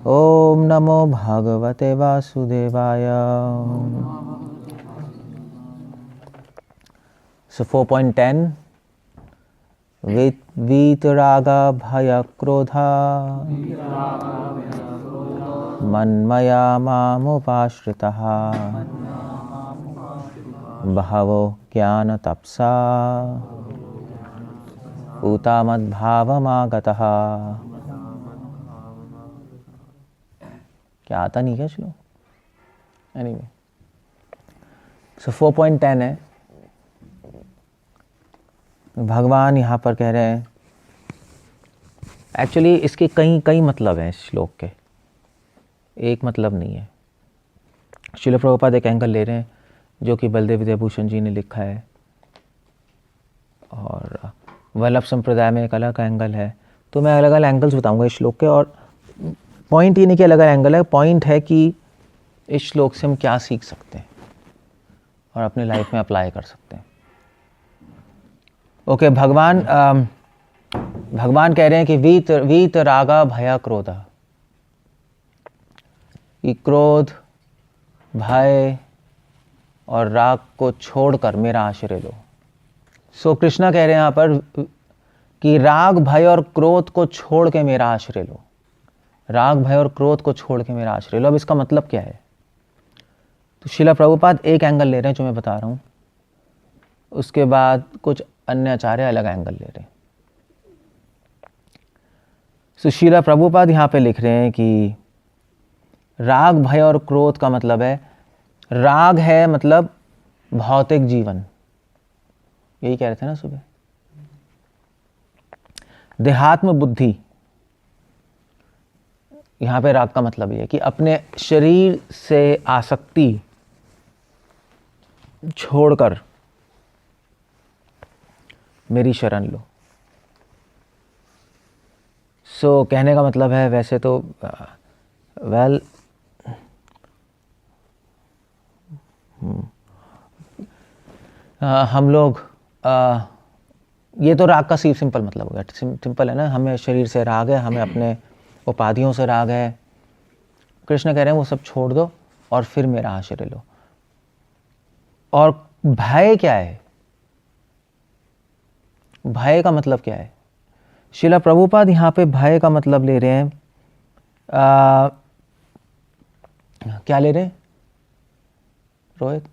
ओम नमो भगवते वासुदेवाय। So 4.10 वीतरागा भय क्रोधा मन्मया मामुपाश्रितः बहवो ज्ञान तपसा पूता मद्भावमागतः। क्या आता नहीं क्या श्लोक? एनीवे, सो 4.10 है। भगवान यहाँ पर कह रहे हैं, एक्चुअली इसके कई मतलब हैं इस श्लोक के, एक मतलब नहीं है। श्रील प्रभुपाद एक एंगल ले रहे हैं जो कि बलदेव विद्याभूषण जी ने लिखा है, और वल्लभ संप्रदाय में एक अलग एंगल है। तो मैं अलग अलग एंगल्स बताऊंगा इस श्लोक के, और पॉइंट ये नहीं कि अलग अलग एंगल है, पॉइंट है कि इस श्लोक से हम क्या सीख सकते हैं और अपने लाइफ में अप्लाई कर सकते हैं। ओके, भगवान कह रहे हैं कि वीत रागा भया क्रोधा, कि क्रोध, भय और राग को छोड़कर मेरा आश्रय लो। सो कृष्णा कह रहे हैं यहाँ पर कि राग, भय और क्रोध को छोड़ के मेरा आश्रय लो। राग, भय और क्रोध को छोड़ के मेरा आश्रय लो। अब इसका मतलब क्या है? तो श्रील प्रभुपाद एक एंगल ले रहे हैं जो मैं बता रहा हूँ, उसके बाद कुछ अन्य आचार्य अलग एंगल ले रहे हैं। सो श्रील प्रभुपाद यहाँ पे लिख रहे हैं कि राग, भय और क्रोध का मतलब है, राग है मतलब भौतिक जीवन, यही कह रहे थे ना सुबह। देहात्म बुद्धि, यहां पे राग का मतलब ये है कि अपने शरीर से आसक्ति छोड़कर मेरी शरण लो। सो कहने का मतलब है, वैसे तो हम लोग ये तो राग का सिंपल मतलब हो गया, सिंपल है ना, हमें शरीर से राग है, हमें अपने उपाधियों से राग है। कृष्ण कह रहे हैं वो सब छोड़ दो और फिर मेरा आश्रय लो। और भय क्या है? भय का मतलब क्या है? श्रील प्रभुपाद यहाँ पे भय का मतलब ले रहे हैं, क्या ले रहे हैं रोहित?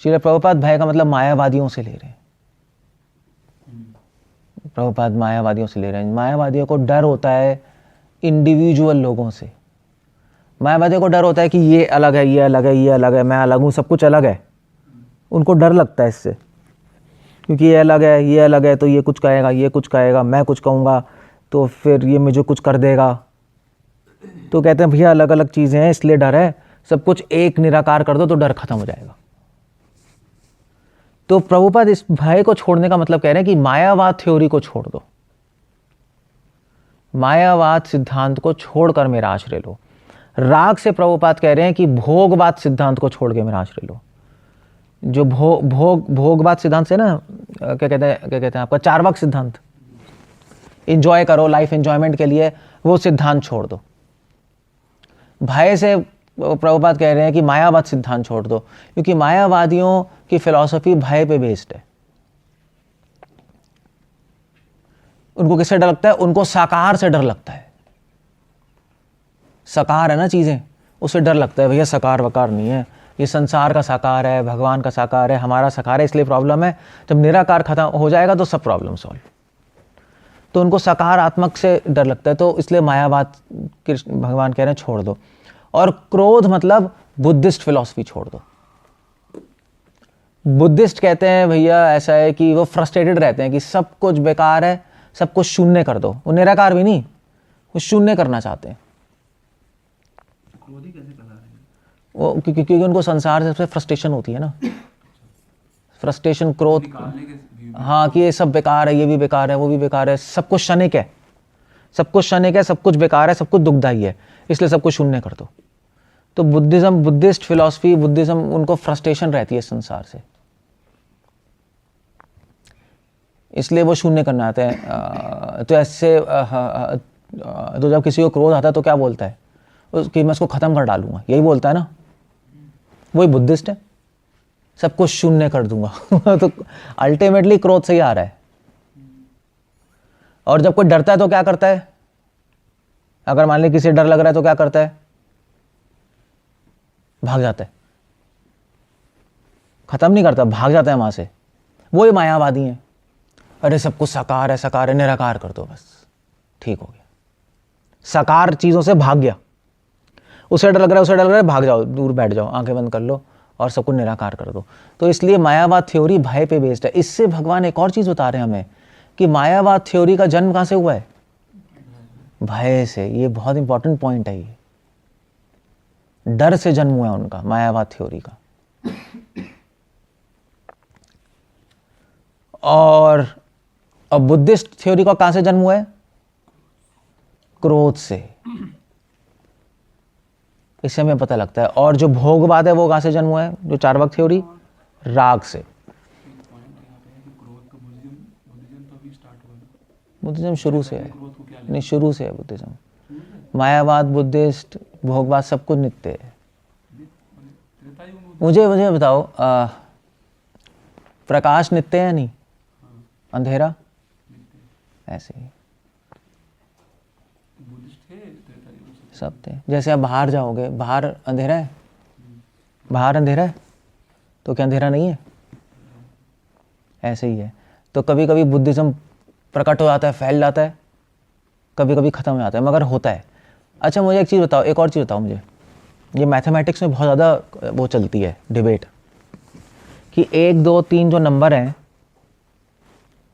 श्रील प्रभुपाद भय का मतलब मायावादियों से ले रहे हैं। प्रभुपाद मायावादियों से ले रहे हैं। मायावादियों को डर होता है इंडिविजुअल लोगों से। मायावादियों को डर होता है कि ये अलग है, ये अलग है, ये अलग है, मैं अलग हूँ, सब कुछ अलग है। उनको डर लगता है इससे, क्योंकि ये अलग है, ये अलग है, तो ये कुछ कहेगा, ये कुछ कहेगा, मैं कुछ कहूँगा तो फिर ये मुझे कुछ कर देगा। तो कहते हैं भैया अलग अलग चीज़ें हैं, इसलिए डर है, सब कुछ एक निराकार कर दो तो डर खत्म हो जाएगा। तो प्रभुपाद इस भय को छोड़ने का मतलब कह रहे हैं कि मायावाद थ्योरी को छोड़ दो, मायावाद सिद्धांत को छोड़कर मेरा आश्रय लो। राग से प्रभुपाद कह रहे हैं कि भोगवाद सिद्धांत को छोड़ के मेरा आश्रय लो। जो भोगवाद सिद्धांत से ना, क्या कहते हैं आपका चार्वाक सिद्धांत, एंजॉय करो, लाइफ एंजॉयमेंट के लिए, वो सिद्धांत छोड़ दो। भय से प्रभुपाद कह रहे हैं कि मायावाद सिद्धांत छोड़ दो, क्योंकि मायावादियों की फिलॉसफी भय पे बेस्ड है। उनको किससे डर लगता है? उनको साकार से डर लगता है। साकार है ना चीजें, उससे डर लगता है, भैया साकार वकार नहीं है, ये संसार का साकार है, भगवान का साकार है, हमारा साकार है, इसलिए प्रॉब्लम है। जब निराकार खत्म हो जाएगा तो सब प्रॉब्लम सॉल्व। तो उनको सकारात्मक से डर लगता है, तो इसलिए मायावाद भगवान कह रहे हैं छोड़ दो। और क्रोध मतलब बुद्धिस्ट फिलॉसफी छोड़ दो। बुद्धिस्ट कहते हैं भैया ऐसा है कि वो फ्रस्ट्रेटेड रहते हैं कि सब कुछ बेकार है, सब कुछ शून्य कर दो। वो निराकार भी नहीं, वो शून्य करना चाहते हैं। वो क्योंकि उनको संसार से सबसे फ्रस्ट्रेशन होती है ना, फ्रस्ट्रेशन, क्रोध, हाँ, कि ये सब बेकार है, ये भी बेकार है, वो भी बेकार है, सब कुछ क्षणिक है, सब कुछ क्षणिक है, सब कुछ बेकार है, सब कुछ दुखदायी है, इसलिए सब कुछ शून्य कर दो। तो बुद्धिज्म, बुद्धिस्ट फिलॉसफी, बुद्धिज्म, उनको फ्रस्ट्रेशन रहती है संसार से, इसलिए वो शून्य करना आते हैं। तो ऐसे तो जब किसी को क्रोध आता है तो क्या बोलता है, कि मैं इसको ख़त्म कर डालूंगा, यही बोलता है ना, वही बुद्धिस्ट है, सब कुछ शून्य कर दूंगा तो अल्टीमेटली क्रोध से ही आ रहा है। और जब कोई डरता है तो क्या करता है, अगर मान ली किसी डर लग रहा है तो क्या करता है, भाग जाता है, खत्म नहीं करता, भाग जाता है वहां से। वही मायावादी हैं, अरे सब कुछ साकार है, निराकार कर दो बस, ठीक हो गया। साकार चीजों से भाग गया, उसे डर लग रहा है, भाग जाओ, दूर बैठ जाओ, आंखें बंद कर लो और सब कुछ निराकार कर दो। तो इसलिए मायावाद थ्योरी भय पे बेस्ड है। इससे भगवान एक और चीज बता रहे हैं हमें कि मायावाद थ्योरी का जन्म कहां से हुआ है, भय से। ये बहुत इंपॉर्टेंट पॉइंट है, ये डर से जन्म हुआ है उनका, मायावाद थ्योरी का। और अब बुद्धिस्ट थ्योरी का कहां से जन्म हुआ है, क्रोध से। इससे हमें पता लगता है। और जो भोगवाद है वो कहां से जन्म हुआ है, जो चार्वाक थ्योरी, राग से। बुद्धिज्म शुरू से है, नहीं शुरू से है बुद्धिज्म। मायावाद, बुद्धिस्ट, भोगवाद सब कुछ नित्य है। मुझे बताओ, प्रकाश नित्य है नहीं, अंधेरा ऐसे ही सब थे। जैसे आप बाहर जाओगे, बाहर अंधेरा है, बाहर अंधेरा है तो क्या अंधेरा नहीं है, ऐसे ही है। तो कभी कभी बुद्धिज्म प्रकट हो जाता है, फैल जाता है, कभी कभी खत्म हो जाता है, मगर होता है। अच्छा मुझे एक चीज़ बताओ, एक और चीज़ बताओ मुझे, ये मैथमेटिक्स में बहुत ज़्यादा वो चलती है डिबेट कि 1 2 3 जो नंबर हैं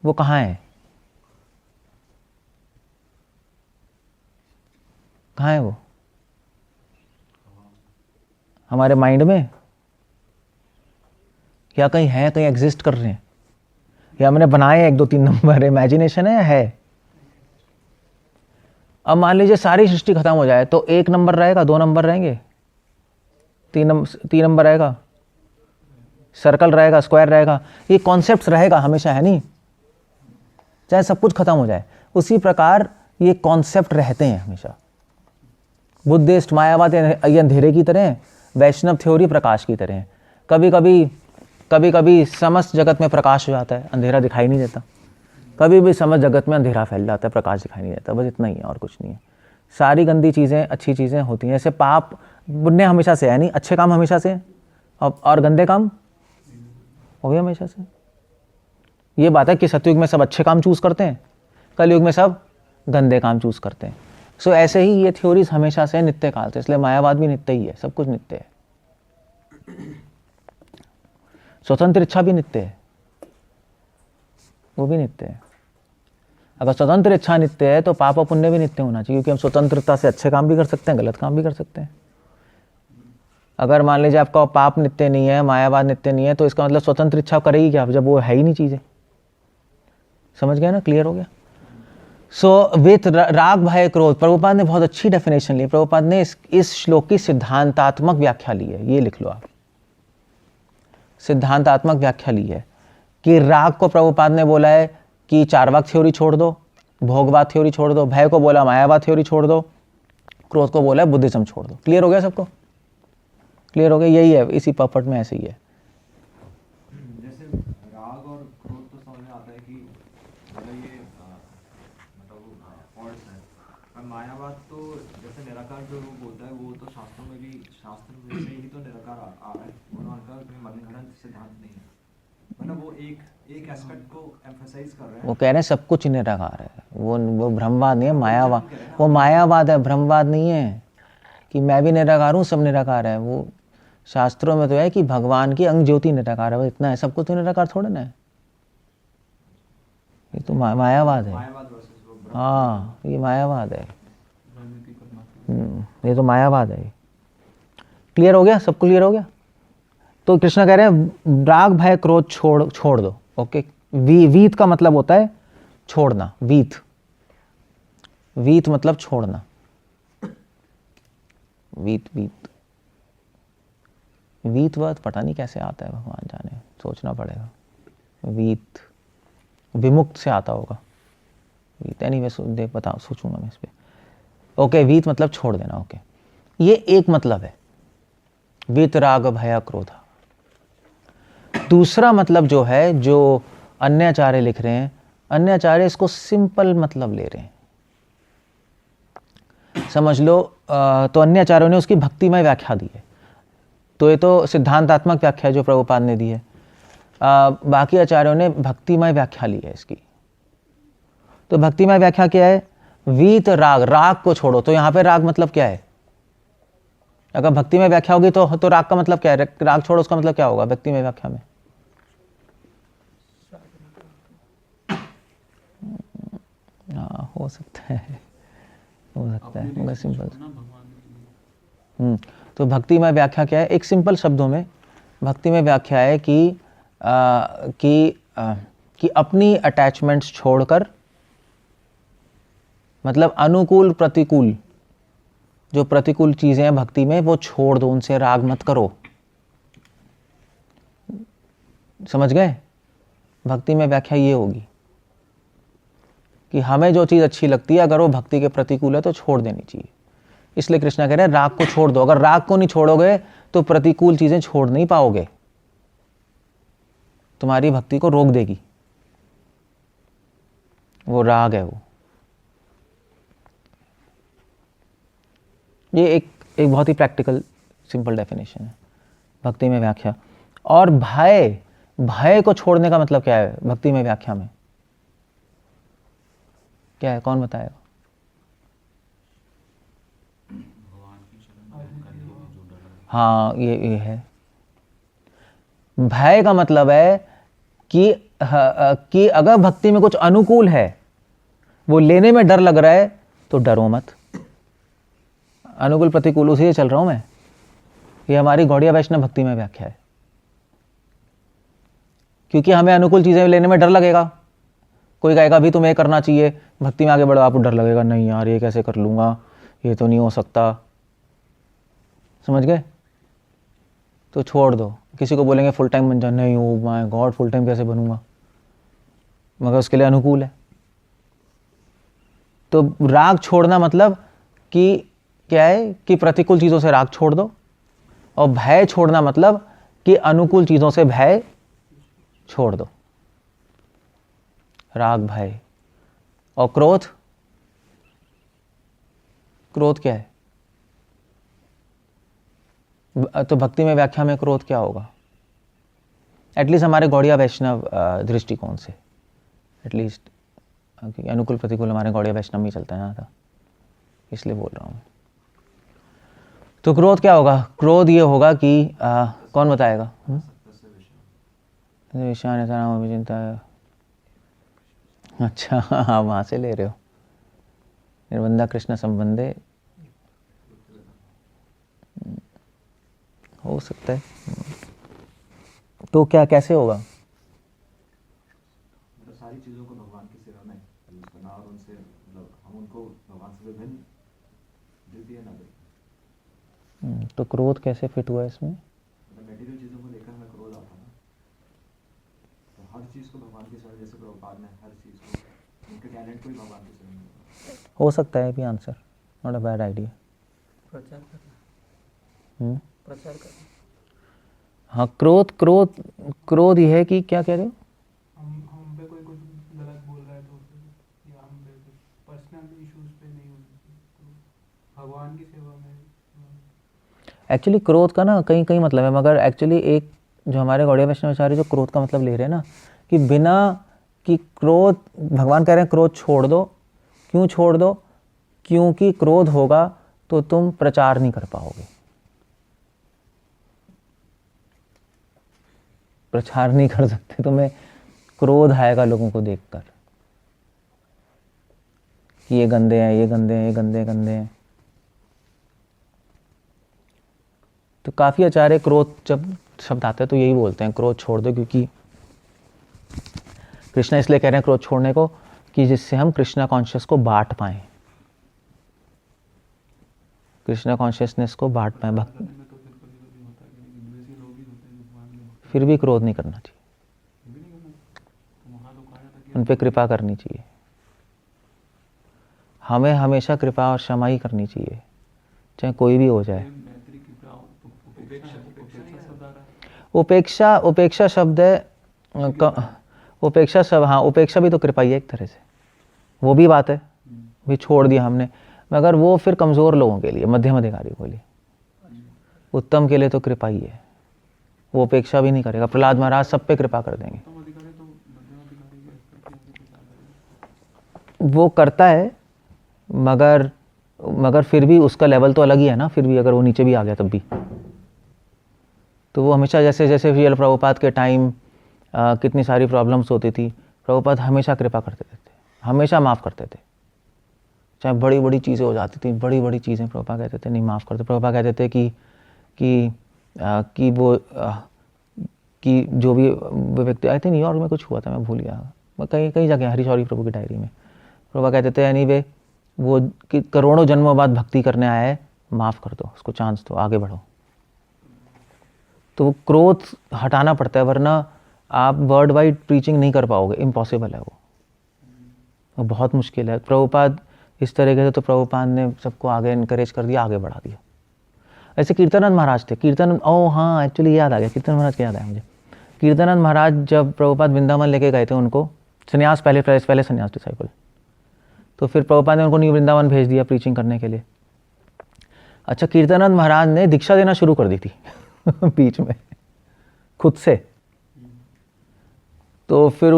वो कहाँ हैं, कहाँ है वो, हमारे माइंड में, या कहीं है, कहीं एग्जिस्ट कर रहे हैं, या हमने बनाए 1 2 3 नंबर, इमेजिनेशन है। अब मान लीजिए सारी सृष्टि खत्म हो जाए तो 1 नंबर रहेगा, 2 नंबर रहेंगे, 3 नंबर रहेगा, सर्कल रहेगा, स्क्वायर रहेगा, ये कॉन्सेप्ट रहेगा हमेशा, है नहीं, चाहे सब कुछ खत्म हो जाए। उसी प्रकार ये कॉन्सेप्ट रहते हैं हमेशा। बुद्धिस्ट, मायावाद ये अंधेरे की तरह है, वैष्णव थ्योरी प्रकाश की तरह है। कभी कभी समस्त जगत में प्रकाश हो जाता है, अंधेरा दिखाई नहीं देता। कभी भी समस्त जगत में अंधेरा फैल जाता है, प्रकाश दिखाई नहीं देता। बस इतना ही है, और कुछ नहीं है। सारी गंदी चीज़ें अच्छी चीज़ें होती हैं। जैसे पाप पुण्य हमेशा से है नहीं, अच्छे काम हमेशा से, और गंदे काम वो भी हमेशा से। ये बात है कि सतयुग में सब अच्छे काम चूज करते हैं, कलयुग में सब गंदे काम चूज करते हैं। सो ऐसे ही ये थ्योरीज हमेशा से नित्य काल से, इसलिए मायावाद भी नित्य ही है, सब कुछ नित्य है। स्वतंत्र इच्छा भी नित्य है, वो भी नित्य है। अगर स्वतंत्र इच्छा नित्य है तो पाप और पुण्य भी नित्य होना चाहिए, क्योंकि हम स्वतंत्रता से अच्छे काम भी कर सकते हैं, गलत काम भी कर सकते हैं। अगर मान लीजिए आपका पाप नित्य नहीं है, मायावाद नित्य नहीं है, तो इसका मतलब स्वतंत्र इच्छा करेगी क्या, जब वो है ही नहीं चीजें। समझ गए ना, क्लियर हो गया। सो विथ राग भय क्रोध, प्रभुपाद ने बहुत अच्छी डेफिनेशन ली। प्रभुपाद ने इस श्लोक की सिद्धांतात्मक व्याख्या ली है, ये लिख लो आप, सिद्धांतात्मक व्याख्या ली है कि राग को प्रभुपाद ने बोला है कि चार्वाक थ्योरी छोड़ दो, भोगवाद थ्योरी छोड़ दो, भय को बोला मायावाद थ्योरी छोड़ दो, क्रोध को बोला बुद्धिज्म छोड़ दो। क्लियर हो गया सबको, क्लियर हो गया। यही है, इसी पर्पट में ऐसे ही है। जैसे राग और क्रोध तो समझ में आता है कि ये फॉल्ट है, पर मायावाद तो जैसे निराकार जो रूप होता है वो तो शास्त्रों में भी, शास्त्र में ही तो निराकार आ रहा है, उनका कोई मनगढ़ंत सिद्धांत नहीं है। मतलब वो एक एस्पेक्ट को एम्फसाइज कर रहे हैं। वो कह रहे हैं सब कुछ निराकार है, वो ब्रह्मवाद नहीं है, मायावाद, वो मायावाद है, ब्रह्मवाद नहीं है कि मैं भी निराकार हूँ, सब निराकार है। वो शास्त्रों में तो है कि भगवान की अंग ज्योति निराकार है, इतना है, सब कुछ तो निराकार थोड़ा ना है। ये तो मायावाद है। हाँ, ये मायावाद है, ये तो मायावाद है। क्लियर हो गया, सब क्लियर हो गया। तो कृष्ण कह रहे हैं राग भय क्रोध छोड़ दो। ओके, वीत का मतलब होता है छोड़ना, वीत मतलब छोड़ना, वीत वर्ड पता नहीं कैसे आता है, भगवान जाने, सोचना पड़ेगा। वीत विमुक्त से आता होगा, वीत एनीवे, बताओ, सोचूंगा मैं इस पे। ओके, वीत मतलब छोड़ देना। ओके, ये एक मतलब है, वीत राग भय क्रोध। दूसरा मतलब जो है, जो अन्य आचार्य लिख रहे हैं, अन्य आचार्य इसको सिंपल मतलब ले रहे हैं। समझ लो, तो अन्य आचार्यों ने उसकी भक्तिमय व्याख्या दी है। तो ये तो सिद्धांतात्मक व्याख्या है जो प्रभुपाद ने दी है। बाकी आचार्यों ने भक्तिमय व्याख्या ली है इसकी। तो भक्तिमय व्याख्या क्या है? वीत राग, राग को छोड़ो। तो यहां पे राग मतलब क्या है? अगर भक्तिमय व्याख्या होगी तो राग का मतलब क्या है? राग छोड़ो, उसका मतलब क्या होगा भक्तिमय व्याख्या में? हाँ, हो सकता है मगर सिंपल। तो भक्तिमय व्याख्या क्या है? एक सिंपल शब्दों में भक्तिमय व्याख्या है कि अपनी अटैचमेंट्स छोड़कर, मतलब अनुकूल प्रतिकूल, जो प्रतिकूल चीजें हैं भक्ति में वो छोड़ दो, उनसे राग मत करो। समझ गए? भक्ति में व्याख्या ये होगी कि हमें जो चीज अच्छी लगती है, अगर वो भक्ति के प्रतिकूल है तो छोड़ देनी चाहिए। इसलिए कृष्णा कह रहे हैं राग को छोड़ दो। अगर राग को नहीं छोड़ोगे तो प्रतिकूल चीजें छोड़ नहीं पाओगे, तुम्हारी भक्ति को रोक देगी। वो राग है वो। ये एक बहुत ही प्रैक्टिकल सिंपल डेफिनेशन है भक्ति में व्याख्या। और भय को छोड़ने का मतलब क्या है भक्ति में व्याख्या में? क्या है, कौन बताएगा? हाँ, ये है। भय का मतलब है कि अगर भक्ति में कुछ अनुकूल है, वो लेने में डर लग रहा है, तो डरो मत। अनुकूल प्रतिकूल उसी से चल रहा हूं मैं। ये हमारी गौड़िया वैष्णव भक्ति में व्याख्या है। क्योंकि हमें अनुकूल चीजें लेने में डर लगेगा। कोई कहेगा भी तुम्हें करना चाहिए, भक्ति में आगे बढ़ो, आपको डर लगेगा, नहीं यार ये कैसे कर लूंगा, ये तो नहीं हो सकता। समझ गए? तो छोड़ दो। किसी को बोलेंगे फुल टाइम बन जाओ, नहीं हो माय गॉड फुल टाइम कैसे बनूंगा, मगर उसके लिए अनुकूल है। तो राग छोड़ना मतलब कि क्या है कि प्रतिकूल चीजों से राग छोड़ दो, और भय छोड़ना मतलब कि अनुकूल चीजों से भय छोड़ दो। राग, भय। और क्रोध, क्रोध क्या है? तो भक्ति में व्याख्या में क्रोध क्या होगा? एटलीस्ट हमारे गौड़िया वैष्णव दृष्टिकोण से, एटलीस्ट अनुकूल प्रतिकूल हमारे गौड़िया वैष्णव में चलता है ना, था इसलिए बोल रहा हूँ। तो क्रोध क्या होगा? क्रोध ये होगा कि कौन बताएगा? विषान चिंता। अच्छा, आप वहां से ले रहे हो, निर्बंधा कृष्ण संबंधे। हो सकता है। तो क्या कैसे होगा? सारी चीजों को भगवान की सेवा में यूज करना, और उनसे मतलब हम उनको भगवान से विभिन्न द्वितीय न देखें। तो क्रोध कैसे फिट हुआ इसमें? मटेरियल चीजों को लेकर हमें क्रोध आता ना, तो हर चीज को भगवान की सेवा, जैसे प्रभुपाद ने हर चीज को, उनके टैलेंट को ही भगवान की सेवा में। हो सकता है भी answer, not a bad idea. प्रचार करना, प्रचार करना। हाँ, क्रोध ये है कि क्या कह रहे हो? हम पे कोई कुछ गलत बोल रहा है तो या हम पे कुछ पर्सनल इश्यूज पे नहीं होनी चाहिए, तो भगवान की सेवा में। एक्चुअली क्रोध का ना कहीं कहीं मतलब है, मगर एक्चुअली एक जो हमारे गौड़िया वैष्णवाचार्य जो क्रोध का मतलब ले रहे हैं ना, कि बिना कि क्रोध, भगवान कह रहे हैं क्रोध छोड़ दो। क्यों छोड़ दो? क्योंकि क्रोध होगा तो तुम प्रचार नहीं कर पाओगे, प्रचार नहीं कर सकते, तुम्हें क्रोध आएगा लोगों को देखकर कि ये गंदे हैं, ये गंदे हैं, ये गंदे हैं। तो काफी आचार्य क्रोध जब शब्द आते हैं तो यही बोलते हैं क्रोध छोड़ दो, क्योंकि कृष्णा इसलिए कह रहे हैं क्रोध छोड़ने को कि जिससे हम कृष्णा कॉन्शियस को बांट पाएं, कृष्णा कॉन्शियसनेस को बांट पाएं। भक्ति फिर भी क्रोध नहीं करना चाहिए, उन पे कृपा करनी चाहिए। हमें हमेशा कृपा और क्षमा ही करनी चाहिए, चाहे कोई भी हो जाए। मैत्री कृपा उपेक्षा शब्द आ रहा है। उपेक्षा शब्द है उपेक्षा शब्द, हाँ उपेक्षा भी तो कृपा ही है एक तरह से, वो भी बात है, भी छोड़ दिया हमने, मगर वो फिर कमज़ोर लोगों के लिए, मध्यम अधिकारी के लिए। उत्तम के लिए तो कृपा ही है, वो उपेक्षा भी नहीं करेगा। प्रहलाद महाराज सब पे कृपा कर देंगे। उत्तम अधिकारी तो मध्यम अधिकारी के स्तर पे आगे कुछ आ वो करता है, मगर फिर भी उसका लेवल तो अलग ही है ना, फिर भी अगर वो नीचे भी आ गया तब भी। तो वो हमेशा जैसे जैसे श्रील प्रभुपाद के टाइम कितनी सारी प्रॉब्लम्स होती थी, प्रभुपाद हमेशा कृपा करते थे, हमेशा माफ़ करते थे। चाहे बड़ी बड़ी चीज़ें हो जाती थी, बड़ी बड़ी चीज़ें प्रभुपाद कहते थे नहीं माफ़ करते। प्रभुपाद कहते थे कि जो भी व्यक्ति आए थे, न्यूयॉर्क में कुछ हुआ था, मैं भूल गया, मैं कई जगह हरी शौरी प्रभु की डायरी में प्रभुपाद कहते थे एनीवे वो कि करोड़ों जन्मों बाद भक्ति करने आया है, माफ़ कर दो उसको, चांस दो, आगे बढ़ो। तो वो क्रोध हटाना पड़ता है, वरना आप वर्ल्ड वाइड प्रीचिंग नहीं कर पाओगे, इम्पॉसिबल है वो बहुत मुश्किल है। प्रभुपाद इस तरीके से, तो प्रभुपाद ने सबको आगे इनकरेज कर दिया, आगे बढ़ा दिया। ऐसे कीर्तनानंद महाराज थे, हाँ एक्चुअली याद आ गया, कीर्तन महाराज का याद आया मुझे। कीर्तनानंद महाराज जब प्रभुपाद वृंदावन लेके गए थे उनको, संन्यास पहले संन्यास डिसाइपल, तो फिर प्रभुपाद ने उनको न्यू वृंदावन भेज दिया प्रीचिंग करने के लिए। अच्छा, कीर्तनानंद महाराज ने दीक्षा देना शुरू कर दी थी बीच में खुद से। तो फिर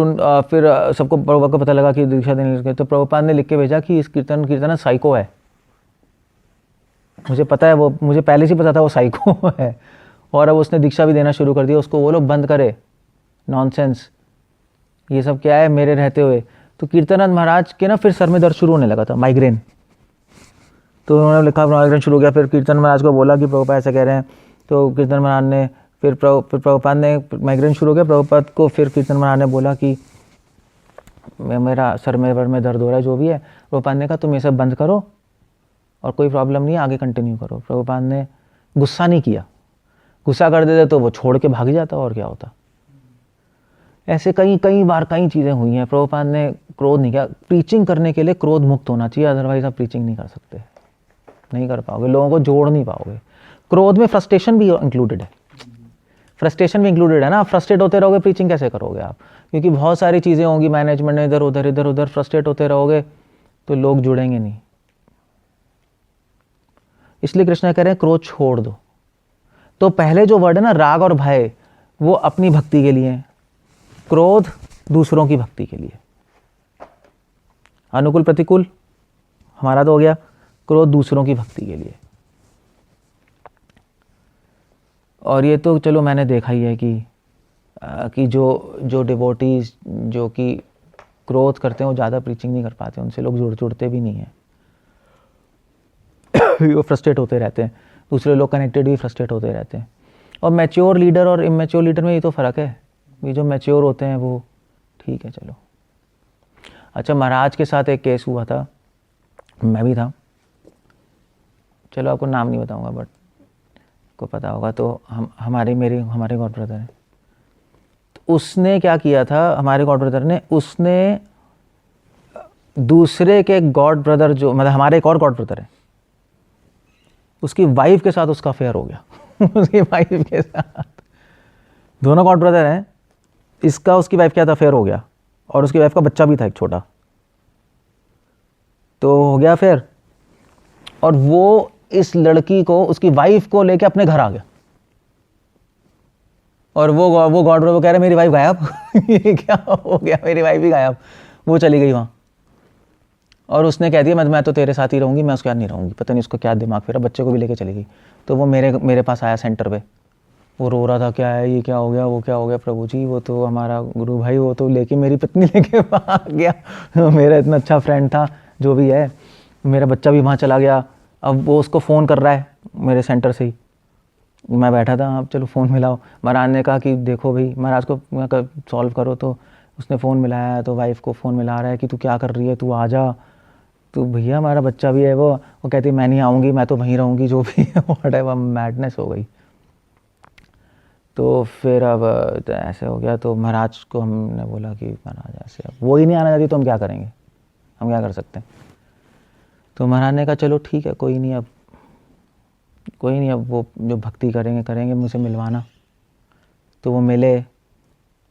सबको प्रभुपाद को पता लगा कि दीक्षा देने लगे, तो प्रभुपाद ने लिख के भेजा कि इस कीर्तन साइको है। मुझे पता है, वो मुझे पहले से पता था वो साइको है, और अब उसने दीक्षा भी देना शुरू कर दिया, उसको वो लोग बंद करे, नॉनसेंस, ये सब क्या है मेरे रहते हुए। तो कीर्तनानंद महाराज के ना फिर सर में दर्द शुरू होने लगा था, माइग्रेन। तो उन्होंने लिखा माइग्रेन शुरू हो गया, फिर कीर्तन महाराज को बोला कि प्रभुपाद ऐसा कह रहे हैं। तो कीर्तन महाराज ने फिर प्रभुपाद ने माइग्रेन शुरू हो गया, प्रभुपाद को फिर कीर्तन महाराज ने बोला कि मेरा सर में दर्द हो रहा है, जो भी है। प्रभुपाद ने कहा तुम ये सब बंद करो और कोई प्रॉब्लम नहीं है, आगे कंटिन्यू करो। प्रभुपाद ने गुस्सा नहीं किया, गुस्सा कर देते तो वो छोड़ के भाग जाता, और क्या होता। ऐसे कई बार कई चीज़ें हुई हैं। प्रभुपाद ने क्रोध नहीं किया। प्रीचिंग करने के लिए क्रोध मुक्त होना चाहिए, अदरवाइज आप प्रीचिंग नहीं कर सकते, नहीं कर पाओगे, लोगों को जोड़ नहीं पाओगे। क्रोध में फ्रस्ट्रेशन भी इंक्लूडेड है, फ्रस्ट्रेशन भी इंक्लूडेड है ना। आप फ्रस्ट्रेट होते रहोगे, प्रीचिंग कैसे करोगे आप? क्योंकि बहुत सारी चीज़ें होंगी मैनेजमेंट में, इधर उधर फ्रस्ट्रेट होते रहोगे तो लोग जुड़ेंगे नहीं। इसलिए कृष्ण कह रहे हैं क्रोध छोड़ दो। तो पहले जो वर्ड है ना, राग और भय, वो अपनी भक्ति के लिए, क्रोध दूसरों की भक्ति के लिए। अनुकूल प्रतिकूल हमारा तो हो गया, क्रोध दूसरों की भक्ति के लिए। और ये तो चलो मैंने देखा ही है कि जो डिवोटीज जो कि क्रोध करते हैं वो ज़्यादा प्रीचिंग नहीं कर पाते, उनसे लोग जुड़ते भी नहीं हैं वो फ्रस्ट्रेट होते रहते हैं, दूसरे लोग कनेक्टेड भी फ्रस्ट्रेट होते रहते हैं। और मैच्योर लीडर और इमेच्योर लीडर में ये तो फ़र्क है, ये जो मैच्योर होते हैं वो ठीक है चलो। अच्छा, महाराज के साथ एक केस हुआ था, मैं भी था, चलो आपको नाम नहीं बताऊंगा बट को पता होगा। तो हमारे गॉड ब्रदर हैं, तो उसने क्या किया था, हमारे गॉड ब्रदर ने, उसने दूसरे के गॉड ब्रदर, जो मतलब हमारे एक और गॉड ब्रदर है, उसकी वाइफ के साथ उसका अफेयर हो गया उसकी वाइफ के साथ, दोनों गॉड ब्रदर हैं, इसका उसकी वाइफ के साथ अफेयर हो गया, और उसकी वाइफ का बच्चा भी था एक छोटा, तो हो गया अफेयर। और वो इस लड़की को, उसकी वाइफ को लेके अपने घर आ गया, और वो गॉड ब्रदर कह रहे मेरी वाइफ गायब ये क्या हो गया, मेरी वाइफ ही गायब, वो चली गई वहाँ। और उसने कह दिया मैं तो तेरे साथ ही रहूँगी, मैं उसके साथ नहीं रहूँगी। पता नहीं उसको क्या दिमाग फिरा, बच्चे को भी लेके चली गई। तो वो मेरे पास आया सेंटर पे, वो रो रहा था, क्या है ये, क्या हो गया, वो क्या हो गया प्रभु जी, वो तो हमारा गुरु भाई, वो तो लेके मेरी पत्नी लेके भाग गया मेरा इतना अच्छा फ्रेंड था, जो भी है, मेरा बच्चा भी वहाँ चला गया। अब वो उसको फ़ोन कर रहा है मेरे सेंटर से ही, मैं बैठा था, आप चलो फ़ोन मिलाओ। महाराज ने कहा कि देखो भाई, महाराज को सॉल्व करो। तो उसने फ़ोन मिलाया, तो वाइफ को फ़ोन मिला रहा है कि तू क्या कर रही है, तू आ जा, तो भैया हमारा बच्चा भी है। वो कहती मैं नहीं आऊँगी, मैं तो वहीं रहूँगी, जो भी है व्हाटएवर, मैडनेस हो गई। तो फिर अब ऐसे हो गया, तो महाराज को हमने बोला कि महाराज ऐसे, अब वो ही नहीं आना चाहती तो हम क्या करेंगे, हम क्या कर सकते हैं। तो महाराज ने कहा चलो ठीक है, कोई नहीं, अब वो जो भक्ति करेंगे मुझसे मिलवाना। तो वो मिले।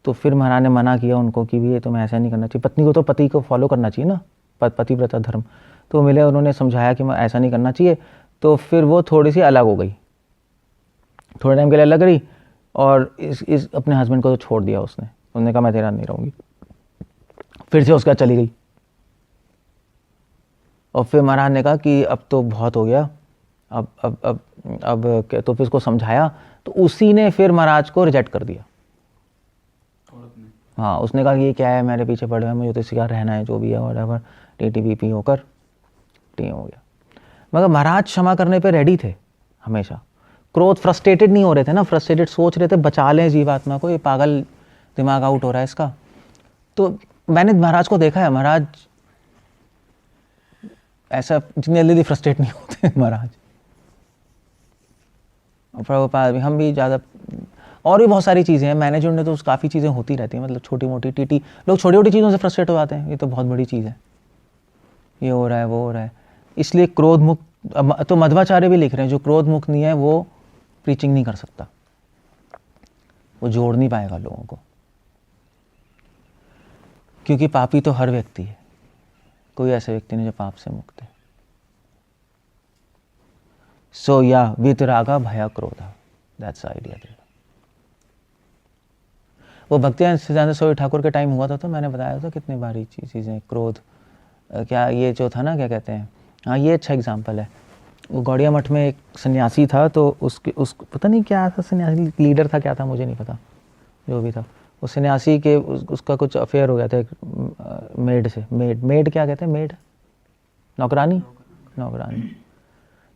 तो फिर महाराज ने मना किया उनको कि भी ये तुम्हें ऐसा नहीं करना चाहिए, पत्नी को तो पति को फॉलो करना चाहिए ना, पतिव्रता धर्म। तो मिले, उन्होंने समझाया कि ऐसा नहीं करना चाहिए। तो फिर वो थोड़ी सी अलग हो गई, थोड़े टाइम के लिए अलग रही, और इस अपने हस्बैंड को तो छोड़ दिया उसने कहा मैं तेरा नहीं रहूँगी। फिर से उसका चली गई। और फिर महाराज ने कहा कि अब तो बहुत हो गया, अब तो फिर उसको समझाया, तो उसी ने फिर महाराज को रिजेक्ट कर दिया। हाँ, उसने कहा कि ये क्या है, मेरे पीछे पड़े हुए, मुझे तो इसी का रहना है, जो भी है व्हाटएवर, टीटीबीपी होकर टी हो गया। मगर महाराज क्षमा करने पे रेडी थे हमेशा। क्रोध, फ्रस्ट्रेटेड नहीं हो रहे थे ना, फ्रस्ट्रेटेड सोच रहे थे बचा लें जीवात्मा को, ये पागल दिमाग आउट हो रहा है इसका। तो मैंने महाराज को देखा है, महाराज ऐसा जितनी जल्दी फ्रस्ट्रेट नहीं होते महाराज। प्रभुपाद भी, हम भी ज़्यादा, और भी बहुत सारी चीज़ें हैं मैनेजमेंट में, तो काफ़ी चीज़ें होती रहती हैं, मतलब छोटी मोटी टीटी लोग छोटी छोटी चीज़ों से फ्रस्ट्रेट हो जाते हैं, ये तो बहुत बड़ी चीज़ है, ये हो रहा है वो हो रहा है। इसलिए क्रोध मुक्त, तो मध्वाचार्य भी लिख रहे हैं, जो क्रोध मुक्त नहीं है वो प्रीचिंग नहीं कर सकता, वो जोड़ नहीं पाएगा लोगों को, क्योंकि पापी तो हर व्यक्ति है, कोई ऐसा व्यक्ति नहीं जो पाप से मुक्त है। सो या वितरागा भया क्रोधा, दैट्स आइडिया। वो भक्तियान सिद्धांत स्वामी ठाकुर के टाइम हुआ था, तो मैंने बताया था कितनी बारी चीज़ें, क्रोध क्या ये जो था ना, क्या कहते हैं, हाँ ये अच्छा एग्जाम्पल है। वो गौड़िया मठ में एक सन्यासी था, तो उस पता नहीं क्या था, सन्यासी लीडर था क्या था मुझे नहीं पता, जो भी था, उस सन्यासी के उसका कुछ अफेयर हो गया था एक मेड से। मेड क्या कहते हैं, मेड, नौकरानी।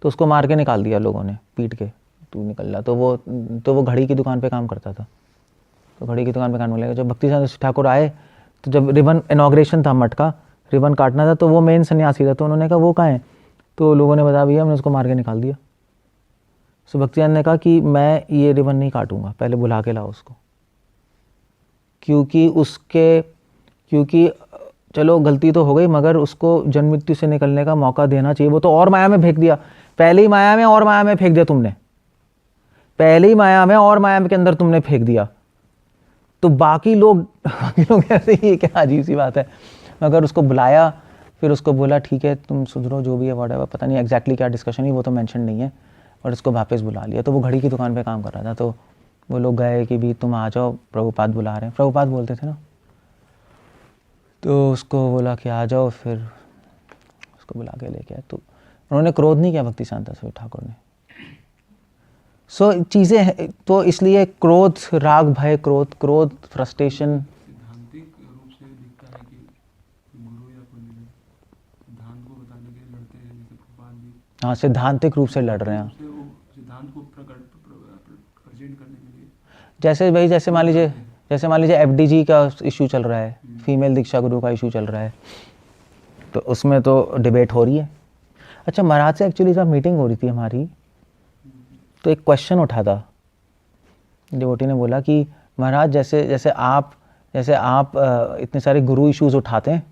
तो उसको मार के निकाल दिया लोगों ने, पीट के, तू निकल रहा। तो वो घड़ी की दुकान पे काम करता था, तो घड़ी की दुकान पे काम मिलेगा। जब भक्ति ठाकुर आए, तो जब रिबन इनॉग्रेशन था मठ का, रिबन काटना था, तो वो मेन सन्यासी था, तो उन्होंने कहा वो कहाँ है, तो लोगों ने बताया भैया हमने उसको मार के निकाल दिया। सो भक्तियान ने कहा कि मैं ये रिबन नहीं काटूंगा, पहले बुला के लाओ उसको, क्योंकि चलो गलती तो हो गई, मगर उसको जन्म मृत्यु से निकलने का मौका देना चाहिए। वो तो और माया में फेंक दिया, पहले ही माया में और माया में फेंक दिया तुमने, पहले ही माया में और माया के अंदर तुमने फेंक दिया, तो बाकी लोग ऐसे ही, क्या अजीब सी बात है। मगर उसको बुलाया, फिर उसको बोला ठीक है तुम सुधरो, जो भी है व्हाटएवर, पता नहीं एग्जैक्टली क्या डिस्कशन ही, वो तो मेंशन नहीं है, और उसको वापस बुला लिया। तो वो घड़ी की दुकान पे काम कर रहा था, तो वो लोग गए कि भी तुम आ जाओ, प्रभुपाद बुला रहे हैं, प्रभुपाद बोलते थे ना, तो उसको बोला कि आ जाओ, फिर उसको बुला के लेके आए। तो उन्होंने क्रोध नहीं किया भक्ति शांता स्वामी ठाकुर ने। सो चीज़ें हैं, तो इसलिए क्रोध, राग भय, क्रोध फ्रस्ट्रेशन, सिद्धांतिक रूप से दिखता है कि गुरु या पंडित सिद्धांत को बताने के लिए लड़ते हैं, जैसे प्रभुपाद जी। हाँ, सिद्धांतिक रूप से लड़ रहे हैं, वो सिद्धांत को प्रेजेंट करने के लिए, जैसे भाई, जैसे मान लीजिए एफडीजी का इशू चल रहा है, फीमेल दीक्षा गुरु का इशू चल रहा है, तो उसमें तो डिबेट हो रही है। अच्छा, महाराज से एक्चुअली जब मीटिंग हो रही थी हमारी, तो एक क्वेश्चन उठा था, डिवोटी ने बोला कि महाराज जैसे आप इतने सारे गुरु इश्यूज उठाते हैं,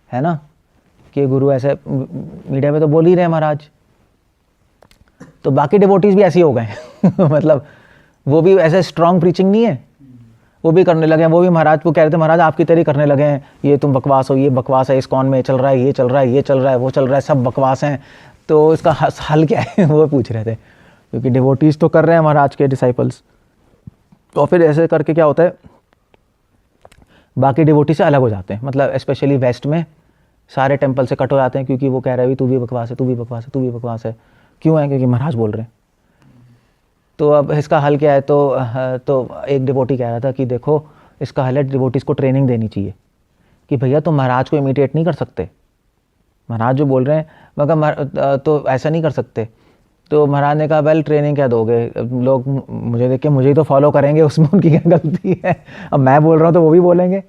है ना, कि गुरु ऐसे मीडिया में तो बोल ही रहे हैं महाराज, तो बाकी डिवोटीज भी ऐसे ही हो गए मतलब वो भी ऐसे स्ट्रॉन्ग प्रीचिंग नहीं है, वो भी करने लगे हैं, वो भी महाराज को कह रहे थे महाराज आपकी तरह करने लगे हैं, ये तुम बकवास हो, ये बकवास है, इस्कॉन में चल रहा है, ये चल रहा है, ये चल रहा है, वो चल रहा है, सब बकवास हैं, तो इसका हल क्या है वो पूछ रहे थे, क्योंकि डिवोटीज तो कर रहे हैं महाराज के डिसाइपल्स। तो फिर ऐसे करके क्या होता है, बाकी डिवोटी से अलग हो जाते हैं, मतलब स्पेशली वेस्ट में सारे टेम्पल से कट हो जाते हैं, क्योंकि वो कह रहे हैं तू भी बकवास है, तू भी बकवास है, तू भी बकवास है। क्यों है? क्योंकि महाराज बोल रहे हैं। तो अब इसका हल क्या है, तो एक डिवोटी कह रहा था कि देखो इसका हल है, डिवोटीज को ट्रेनिंग देनी चाहिए कि भैया तुम महाराज को इमिटेट नहीं कर सकते, महाराज जो बोल रहे हैं मगर तो ऐसा नहीं कर सकते। तो महाराज ने कहा वेल ट्रेनिंग क्या दोगे, लोग मुझे देख के मुझे ही तो फॉलो करेंगे, उसमें उनकी क्या गलती है, अब मैं बोल रहा हूँ तो वो भी बोलेंगे,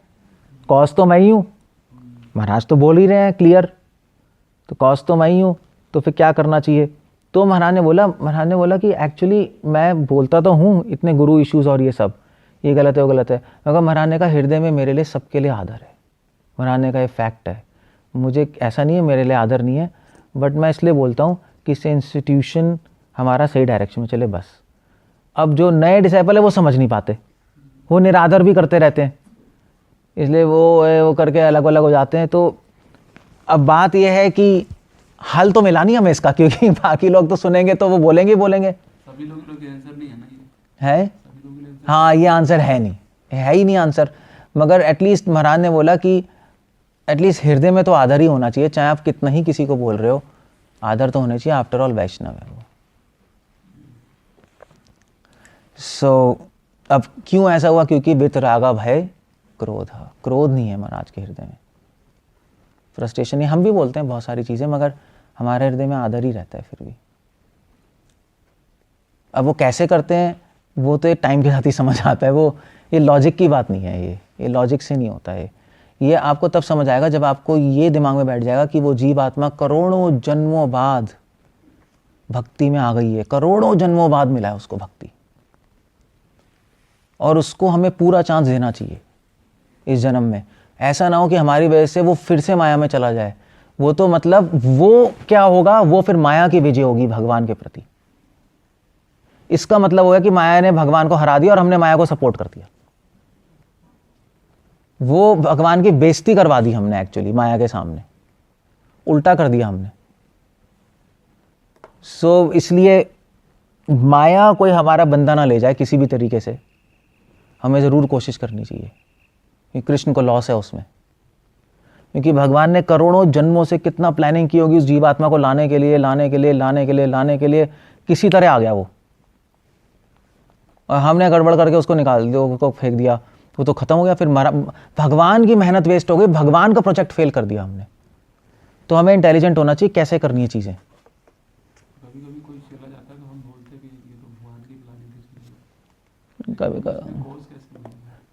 कॉज तो मैं ही हूँ, महाराज तो बोल ही रहे हैं क्लियर, तो कॉज तो मैं ही हूँ, तो फिर क्या करना चाहिए। तो महाराज ने बोला कि एक्चुअली मैं बोलता तो हूँ इतने गुरु इश्यूज और ये सब, ये गलत है वो गलत है, मगर महाराज ने कहा हृदय में मेरे लिए सबके लिए आदर है, महाराज ने कहा ये फैक्ट है, मुझे ऐसा नहीं है मेरे लिए आदर नहीं है, बट मैं इसलिए बोलता हूँ कि इससे इंस्टीट्यूशन हमारा सही डायरेक्शन में चले बस। अब जो नए डिसाइपल है वो समझ नहीं पाते, वो निरादर भी करते रहते हैं, इसलिए वो करके अलग अलग हो जाते हैं। तो अब बात यह है कि हल तो मिला नहीं हमें इसका, क्योंकि बाकी लोग तो सुनेंगे तो वो बोलेंगे ही बोलेंगे। सभी लोग के आंसर नहीं है ना ये, है सभी लोग के लिए हाँ, ये आंसर है नहीं, है ही नहीं आंसर। मगर एटलीस्ट महाराज ने बोला कि एटलीस्ट हृदय में तो आदर ही होना चाहिए, चाहे आप कितना ही किसी को बोल रहे हो, आदर तो होना चाहिए, आफ्टर ऑल वैष्णव है वो। सो अब क्यों ऐसा हुआ? क्योंकि वितरागा भय क्रोध, क्रोध नहीं है महाराज के हृदय में, फ्रस्ट्रेशन नहीं। हम भी बोलते हैं बहुत सारी चीज़ें, मगर हमारे हृदय में आदर ही रहता है फिर भी। अब वो कैसे करते हैं वो तो टाइम के साथ ही समझ आता है, वो ये लॉजिक की बात नहीं है, ये लॉजिक से नहीं होता है। ये आपको तब समझ आएगा जब आपको ये दिमाग में बैठ जाएगा कि वो जीव आत्मा करोड़ों जन्मों बाद भक्ति में आ गई है, करोड़ों जन्मों बाद मिला है उसको भक्ति, और उसको हमें पूरा चांस देना चाहिए इस जन्म में। ऐसा ना हो कि हमारी वजह से वो फिर से माया में चला जाए। वो तो मतलब वो क्या होगा, वो फिर माया की विजय होगी भगवान के प्रति। इसका मतलब होगा कि माया ने भगवान को हरा दिया और हमने माया को सपोर्ट कर दिया। वो भगवान की बेइज्जती करवा दी हमने, एक्चुअली माया के सामने उल्टा कर दिया हमने। सो इसलिए माया कोई हमारा बंदा ना ले जाए किसी भी तरीके से, हमें ज़रूर कोशिश करनी चाहिए कि कृष्ण को लॉस है उसमें, क्योंकि भगवान ने करोड़ों जन्मों से कितना प्लानिंग की होगी उस जीवात्मा को लाने के लिए, किसी तरह आ गया वो, और हमने गड़बड़ करके उसको निकाल दिया, उसको फेंक दिया, वो तो खत्म हो गया। फिर भगवान की मेहनत वेस्ट हो गई, भगवान का प्रोजेक्ट फेल कर दिया हमने। तो हमें इंटेलिजेंट होना चाहिए कैसे करनी है चीज़ें। कभी कभी कोई चला जाता है तो हम बोलते कि ये तो भगवान की प्लानिंग थी,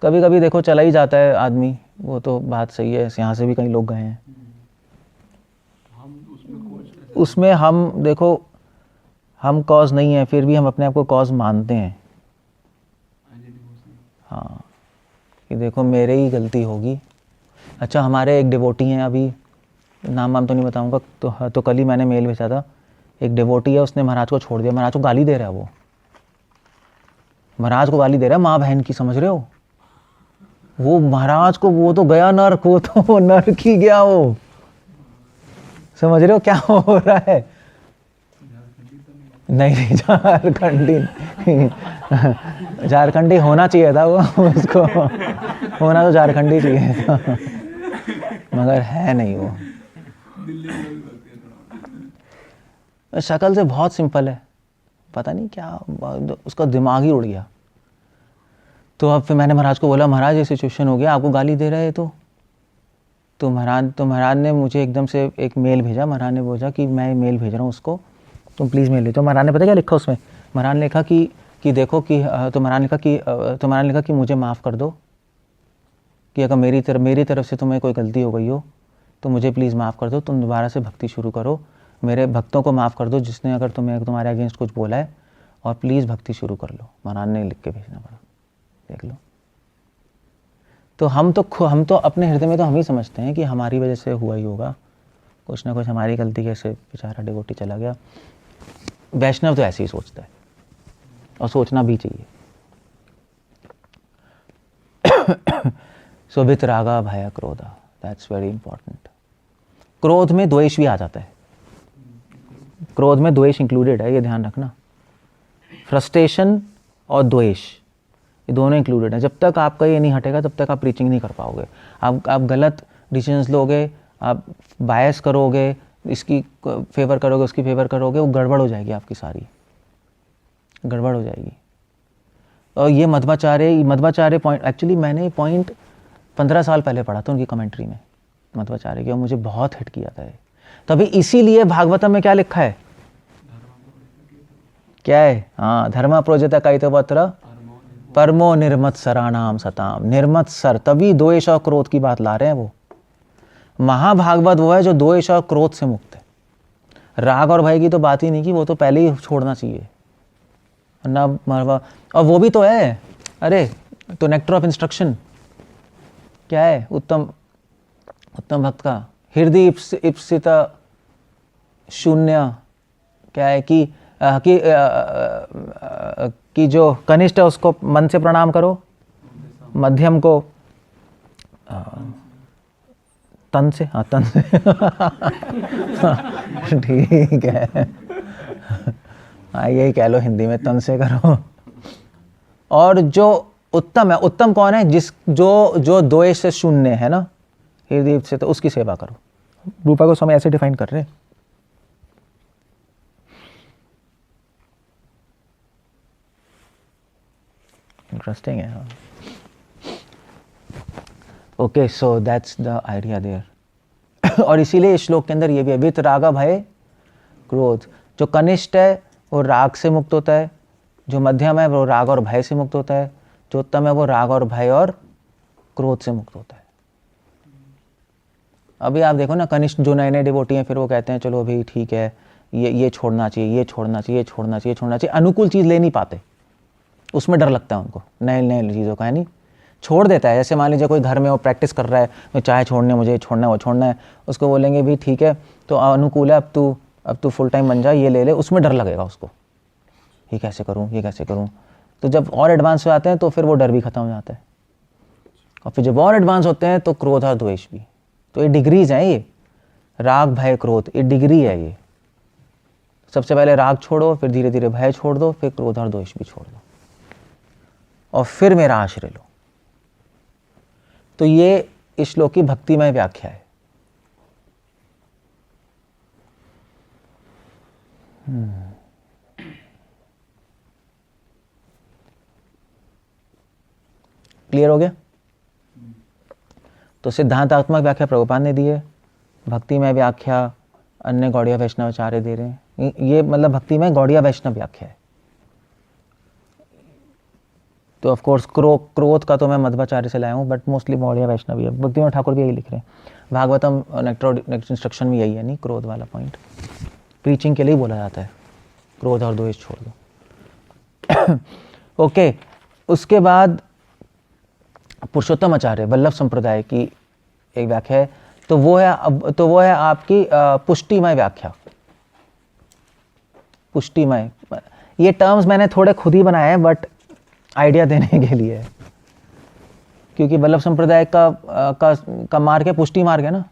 कभी कभी देखो चला ही जाता है आदमी, वो तो बात सही है, यहाँ से भी कई लोग गए हैं। हम उसमें हम देखो, हम कॉज नहीं है, फिर भी हम अपने आप को कॉज मानते हैं। हाँ, कि देखो मेरे ही गलती होगी। अच्छा, हमारे एक डिवोटी हैं, अभी नाम तो नहीं बताऊंगा, तो कल ही मैंने मेल भेजा था। एक डिवोटी है, उसने महाराज को छोड़ दिया, महाराज को गाली दे रहा है, वो महाराज को गाली दे रहा है माँ बहन की, समझ रहे हो? वो महाराज को, वो तो गया नर्क, वो तो नर्क ही गया वो, समझ रहे हो क्या हो रहा है? नहीं, झारखंडी होना चाहिए था वो, उसको होना तो झारखंडी चाहिए था, मगर है नहीं वो। शक्ल से बहुत सिंपल है, पता नहीं क्या उसका दिमाग ही उड़ गया। तो अब फिर मैंने महाराज को बोला, महाराज ये सिचुएशन हो गया, आपको गाली दे रहे हैं तो महाराज ने मुझे एकदम से एक मेल भेजा। महाराज ने बोला कि मैं मेल भेज रहा हूँ उसको, तुम प्लीज़ मेल भेजो। महाराज ने पता क्या लिखा उसमें? महाराज ने लिखा कि देखो कि तो महाराज ने लिखा कि मुझे माफ़ कर दो, कि अगर मेरी तरफ से तुम्हें कोई गलती हो गई हो तो मुझे प्लीज़ माफ़ कर दो, तुम दोबारा से भक्ति शुरू करो, मेरे भक्तों को माफ़ कर दो जिसने अगर तुम्हारे अगेंस्ट कुछ बोला है, और प्लीज़ भक्ति शुरू कर लो। महाराज ने लिख के भेजना पड़ा, देख लो। तो हम तो अपने हृदय में तो हम ही समझते हैं कि हमारी वजह से हुआ ही होगा, कुछ ना कुछ हमारी गलती, कैसे बेचारा डिवोटी चला गया। वैष्णव तो ऐसे ही सोचता है, और सोचना भी चाहिए। सो वितरागा भय क्रोधा, दैट्स वेरी इंपॉर्टेंट। क्रोध में द्वेष भी आ जाता है, क्रोध में द्वेष इंक्लूडेड है, ये ध्यान रखना। फ्रस्ट्रेशन और द्वेष ये दोनों इंक्लूडेड है। जब तक आपका ये नहीं हटेगा तब तक आप प्रीचिंग नहीं कर पाओगे। आप गलत डिसीजंस लोगे, आप बायस करोगे, इसकी फेवर करोगे, उसकी फेवर करोगे, वो गड़बड़ हो जाएगी, आपकी सारी गड़बड़ हो जाएगी। और ये मध्वाचार्य पॉइंट, एक्चुअली मैंने पॉइंट 15 साल पहले पढ़ा था उनकी कमेंट्री में मध्वाचार्य की, और मुझे बहुत हिट किया था ये। तभी इसीलिए भागवतम में क्या लिखा है, क्या है? हाँ, धर्म प्रोजता कायितवत्र परमो निर्मत्सराणाम सताम। निर्मत्सर, तभी द्वेष और क्रोध की बात ला रहे हैं वो। महाभागवत वो है जो द्वेष और क्रोध से मुक्त है। राग और भय की तो बात ही नहीं की, वो तो पहले ही छोड़ना चाहिए ना मरवा। और वो भी तो है, अरे तो नेक्टर ऑफ इंस्ट्रक्शन क्या है? उत्तम भक्त का हृदय शून्य क्या है कि जो कनिष्ठ है उसको मन से प्रणाम करो, मध्यम को तन से, हाँ तन से ठीक है, हाँ यही कह लो हिंदी में, तन से करो। और जो उत्तम है, उत्तम कौन है? जो द्वेष से शून्य है ना, हृदय से, तो उसकी सेवा करो। रूपा गोस्वामी ऐसे डिफाइन कर रहे हैं। इंटरेस्टिंग है। Okay, so that's the idea there. और इसीलिए इस श्लोक के अंदर ये भी है, वित रागा भय क्रोध। जो कनिष्ठ है वो राग से मुक्त होता है, जो मध्यम है वो राग और भय से मुक्त होता है, जो उत्तम है वो राग और भय और क्रोध से मुक्त होता है। अभी आप देखो ना, कनिष्ठ जो नए नए डिवोटी हैं, फिर वो कहते हैं चलो अभी ठीक है, ये छोड़ना चाहिए, ये छोड़ना चाहिए, छोड़ना चाहिए, छोड़ना चाहिए। अनुकूल चीज़ ले नहीं पाते, उसमें डर लगता है उनको, नए नए चीज़ों का, है नहीं, छोड़ देता है। जैसे मान लीजिए कोई घर में वो प्रैक्टिस कर रहा है, मैं चाय छोड़ने, मुझे छोड़ना है, वो छोड़ना है, उसको बोलेंगे भी ठीक है तो अनुकूल है, अब तू फुल टाइम बन जा, ये ले ले, उसमें डर लगेगा उसको, ये कैसे करूँ, ये कैसे करूँ। तो जब और एडवांस हो जाते हैं तो फिर वो डर भी खत्म हो जाता है, और फिर जब और एडवांस होते हैं तो क्रोध और द्वेष भी। तो ये डिग्रीज हैं, ये राग भय क्रोध, ये डिग्री है। ये सबसे पहले राग छोड़ो, फिर धीरे धीरे भय छोड़ दो, फिर क्रोध और द्वेष भी छोड़ दो, और फिर मेरा आश्रय लो। तो ये इस श्लोक की भक्तिमय व्याख्या है। क्लियर हो गया? तो सिद्धांतात्मक व्याख्या प्रभुपाद ने दी है, भक्तिमय व्याख्या अन्य गौड़िया वैष्णवाचार्य दे रहे हैं। ये मतलब भक्तिमय गौड़िया वैष्णव व्याख्या है। तो ऑफ कोर्स क्रोध का तो मैं मध्वाचार्य से लाया हूँ, बट मोस्टली गौड़िया वैष्णव है। भक्तिमय ठाकुर भी यही लिख रहे हैं, भागवतम नेक्स्ट इंस्ट्रक्शन में यही है, नहीं, क्रोध वाला पॉइंट प्रीचिंग के लिए बोला जाता है, क्रोध और द्वेष छोड़ दो। ओके, उसके बाद पुरुषोत्तम आचार्य वल्लभ संप्रदाय की एक व्याख्या है, तो वो है आपकी पुष्टिमय व्याख्या। पुष्टिमय, ये टर्म्स मैंने थोड़े खुद ही बनाए हैं, बट आइडिया देने के लिए है, क्योंकि वल्लभ संप्रदाय का मार्ग है, पुष्टि मार्ग है ना,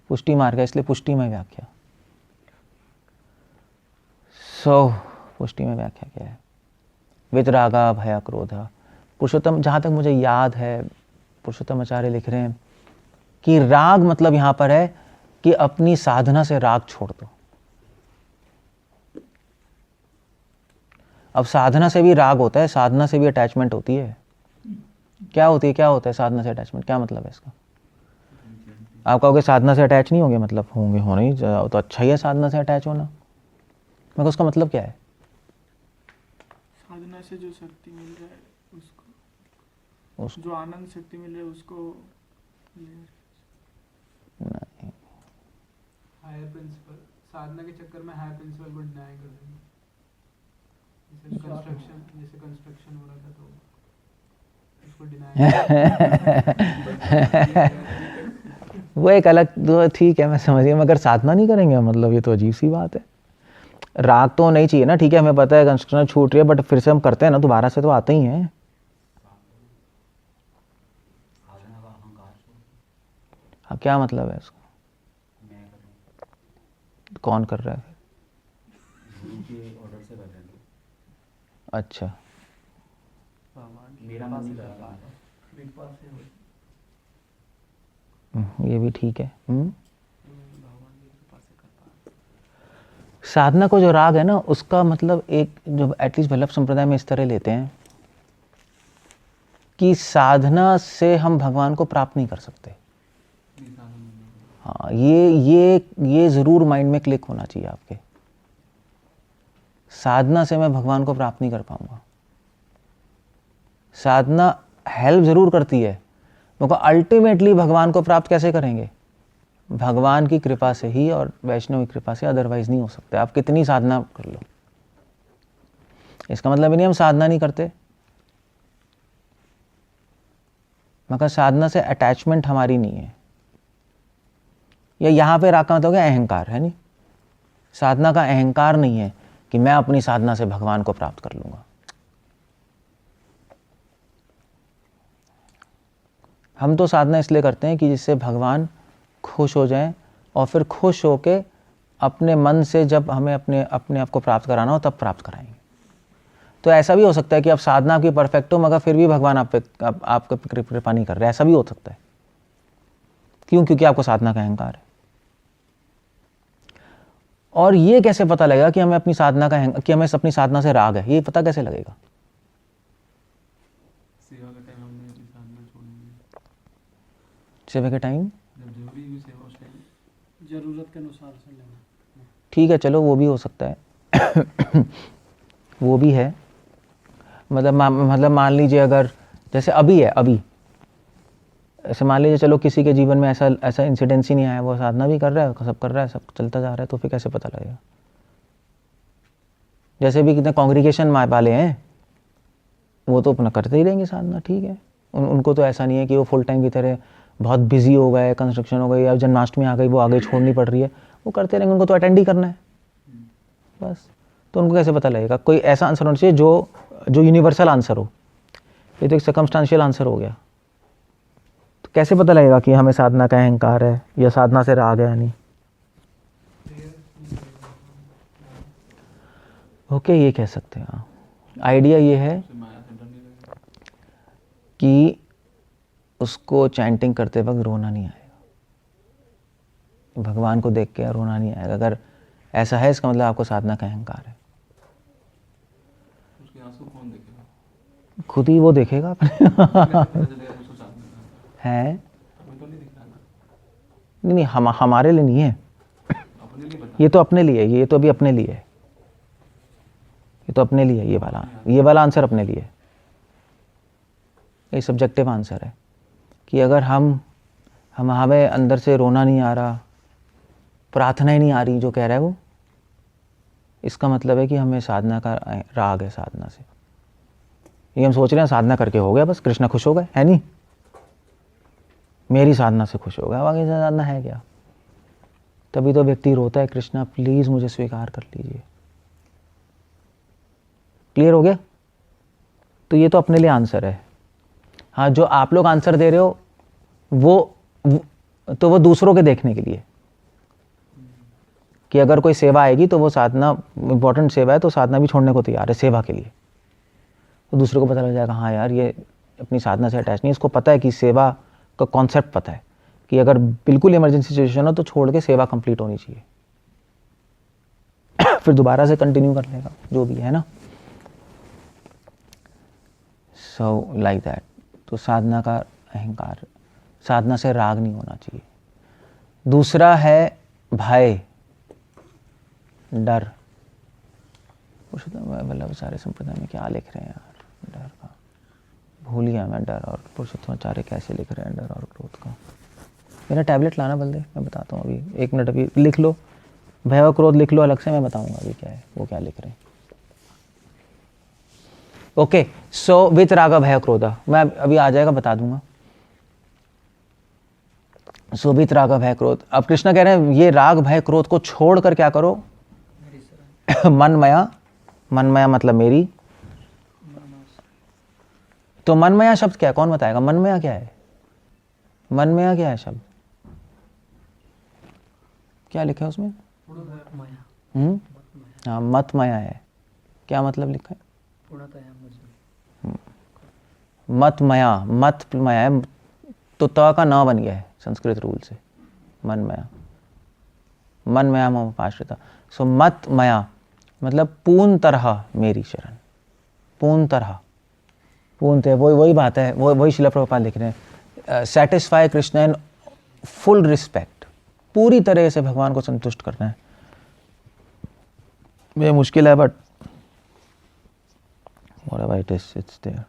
पुष्टि मार्ग है, इसलिए पुष्टिमय व्याख्या। पुष्टिमय व्याख्या क्या है? वितरागा भया क्रोधा। पुरुषोत्तम, जहाँ तक मुझे याद है, पुरुषोत्तम आचार्य लिख रहे हैं कि राग मतलब यहाँ पर है कि अपनी साधना से राग छोड़ दो। अब साधना से भी राग होता है, साधना से भी अटैचमेंट होती है। क्या होता है साधना से अटैचमेंट? क्या मतलब है इसका? आप कहोगे साधना से अटैच नहीं होंगे, मतलब होंगे, होने ही तो अच्छा ही है साधना से अटैच होना। मगर उसका मतलब क्या है? साधना से जो शक्ति मिल रहा है उसको, जो आनंद शक्ति मिल रहा है उसको नहीं, हायर प्रिंसिपल, साधना के चक्कर में हायर प्रिंसिपल को डिनाई कर देंगे। जैसे कंस्ट्रक्शन हो रहा था तो उसको डिनाई वो एक अलग, तो ठीक है मैं समझ गया, मगर साधना नहीं करेंगे, मतलब ये तो अजीब सी बात है। राग तो नहीं चाहिए ना, ठीक है हमें पता है कंस्ट्रक्शन छूट रही है, बट फिर से हम करते हैं ना, दोबारा से तो आते ही हैं। हाँ, क्या मतलब है इसका? कौन कर रहा है? अच्छा, ये भी ठीक है। साधना को जो राग है ना, उसका मतलब एक जो एटलीस्ट वल्लभ संप्रदाय में इस तरह लेते हैं कि साधना से हम भगवान को प्राप्त नहीं कर सकते। हाँ, ये जरूर माइंड में क्लिक होना चाहिए आपके। साधना से मैं भगवान को प्राप्त नहीं कर पाऊंगा। साधना हेल्प जरूर करती है, मगर अल्टीमेटली भगवान को प्राप्त कैसे करेंगे? भगवान की कृपा से ही, और वैष्णव की कृपा से, अदरवाइज नहीं हो सकते। आप कितनी साधना कर लो, इसका मतलब नहीं हम साधना नहीं करते, मगर साधना से अटैचमेंट हमारी नहीं है। या यहाँ पे राग का मतलब हो गया अहंकार, है नहीं। साधना का अहंकार नहीं है कि मैं अपनी साधना से भगवान को प्राप्त कर लूंगा। हम तो साधना इसलिए करते हैं कि जिससे भगवान खुश हो जाएं और फिर खुश होके अपने मन से जब हमें अपने अपने आप को प्राप्त कराना हो तब प्राप्त कराएंगे। तो ऐसा भी हो सकता है कि आप साधना आपकी परफेक्ट हो मगर फिर भी भगवान आप पे आपको कृपा नहीं कर रहे, ऐसा भी हो सकता है। क्यों? क्योंकि आपको साधना का अहंकार है। और ये कैसे पता लगेगा कि हमें अपनी साधना का कि हमें अपनी साधना से राग है? ये पता कैसे लगेगा? सेवा का टाइम हमने अपनी साधना छोड़नी है। सेवा के टाइम जब जरूरी हुई सेवा उस टाइम जरूरत के अनुसार से लेना। ठीक है, चलो वो भी हो सकता है वो भी है। मतलब मान लीजिए अगर जैसे अभी है, अभी ऐसे मान लीजिए चलो किसी के जीवन में ऐसा इंसिडेंस ही नहीं आया, वो साधना भी कर रहा है, सब कर रहा है, सब चलता जा रहा है, तो फिर कैसे पता लगेगा? जैसे भी कितने कांग्रीगेशन वाले हैं वो तो अपना करते ही रहेंगे साधना, ठीक है। उनको तो ऐसा नहीं है कि वो फुल टाइम की तरह बहुत बिजी हो गए, कंस्ट्रक्शन हो गई, अब जन्माष्टमी आ गई, वो आगे छोड़नी पड़ रही है, वो करते रहेंगे, उनको तो अटेंड ही करना है बस। तो उनको कैसे पता लगेगा? कोई ऐसा आंसर होना चाहिए जो यूनिवर्सल आंसर हो। ये तो एक सर्कमस्टांशियल आंसर हो गया। तो कैसे पता लगेगा कि हमें साधना का अहंकार है या साधना से राग है या नहीं? ओके, ये कह सकते हैं। आइडिया ये है कि उसको चैंटिंग करते वक्त रोना नहीं आएगा, भगवान को देख के रोना नहीं आएगा। अगर ऐसा है इसका मतलब आपको साधना का अहंकार है। उसके आंसू कौन देखेगा? खुद ही वो देखेगा अपने है। हमें तो नहीं दिख रहा ना। नहीं, हमारे लिए नहीं है, अपने लिए बता। ये तो अपने लिए है, ये तो अभी अपने लिए है, ये तो अपने लिए है। ये वाला आंसर अपने लिए है। ये सब्जेक्टिव आंसर है कि अगर हमें अंदर से रोना नहीं आ रहा, प्रार्थना ही नहीं आ रही जो कह रहा है वो, इसका मतलब है कि हमें साधना का राग है साधना से। ये हम सोच रहे हैं साधना करके हो गया बस, कृष्णा खुश हो गए, है नहीं, मेरी साधना से खुश हो गया, आगे साधना है क्या? तभी तो व्यक्ति रोता है, कृष्णा प्लीज मुझे स्वीकार कर लीजिए। क्लियर हो गया? तो ये तो अपने लिए आंसर है। हाँ, जो आप लोग आंसर दे रहे हो वो दूसरों के देखने के लिए, कि अगर कोई सेवा आएगी तो वो साधना इंपॉर्टेंट सेवा है तो साधना भी छोड़ने को तैयार है सेवा के लिए। तो दूसरों को पता लग जाएगा हाँ यार ये अपनी साधना से अटैच नहीं, इसको पता है कि सेवा का कॉन्सेप्ट पता है कि अगर बिल्कुल इमरजेंसी सिचुएशन हो तो छोड़ के सेवा कंप्लीट होनी चाहिए फिर दोबारा से कंटिन्यू कर लेगा जो भी है ना। So like that. तो साधना का अहंकार, साधना से राग नहीं होना चाहिए। दूसरा है भय, डर। पुरुषोत्तम वल्लभ सारे संप्रदाय में क्या लिख रहे हैं यार, डर का भूल गया मैं। डर और पुरुषोत्तम आचार्य कैसे लिख रहे हैं डर और क्रोध का। मेरा टैबलेट लाना बल दे, मैं बताता हूँ अभी, 1 मिनट अभी लिख लो, भय और क्रोध लिख लो अलग से, मैं बताऊंगा अभी क्या है वो क्या लिख रहे हैं। ओके, सो वित राग भय क्रोध, मैं अभी आ जाएगा बता दूंगा। सो वित राग भय क्रोध। अब कृष्ण कह रहे हैं ये राग भय क्रोध को छोड़कर क्या करो, मनमया। मनमया मतलब मेरी। तो मनमया शब्द क्या है, कौन बताएगा? मनमया क्या है? मनमया क्या है शब्द, क्या लिखा है उसमें? हाँ, मतमया है। क्या मतलब लिखा है? मतमया, मतमया है तो त का न बन गया है संस्कृत रूल से, मनमया। मनमया मम आश्रिता। सो मतमया मतलब पूर्ण तरह मेरी शरण, पूर्ण तरह, पूर्णतः वही बात है, वही शिला प्रभुपाद लिख रहे हैं। Satisfy Krishna in full respect, पूरी तरह से भगवान को संतुष्ट करना है। ये मुश्किल है but whatever it is, it's there।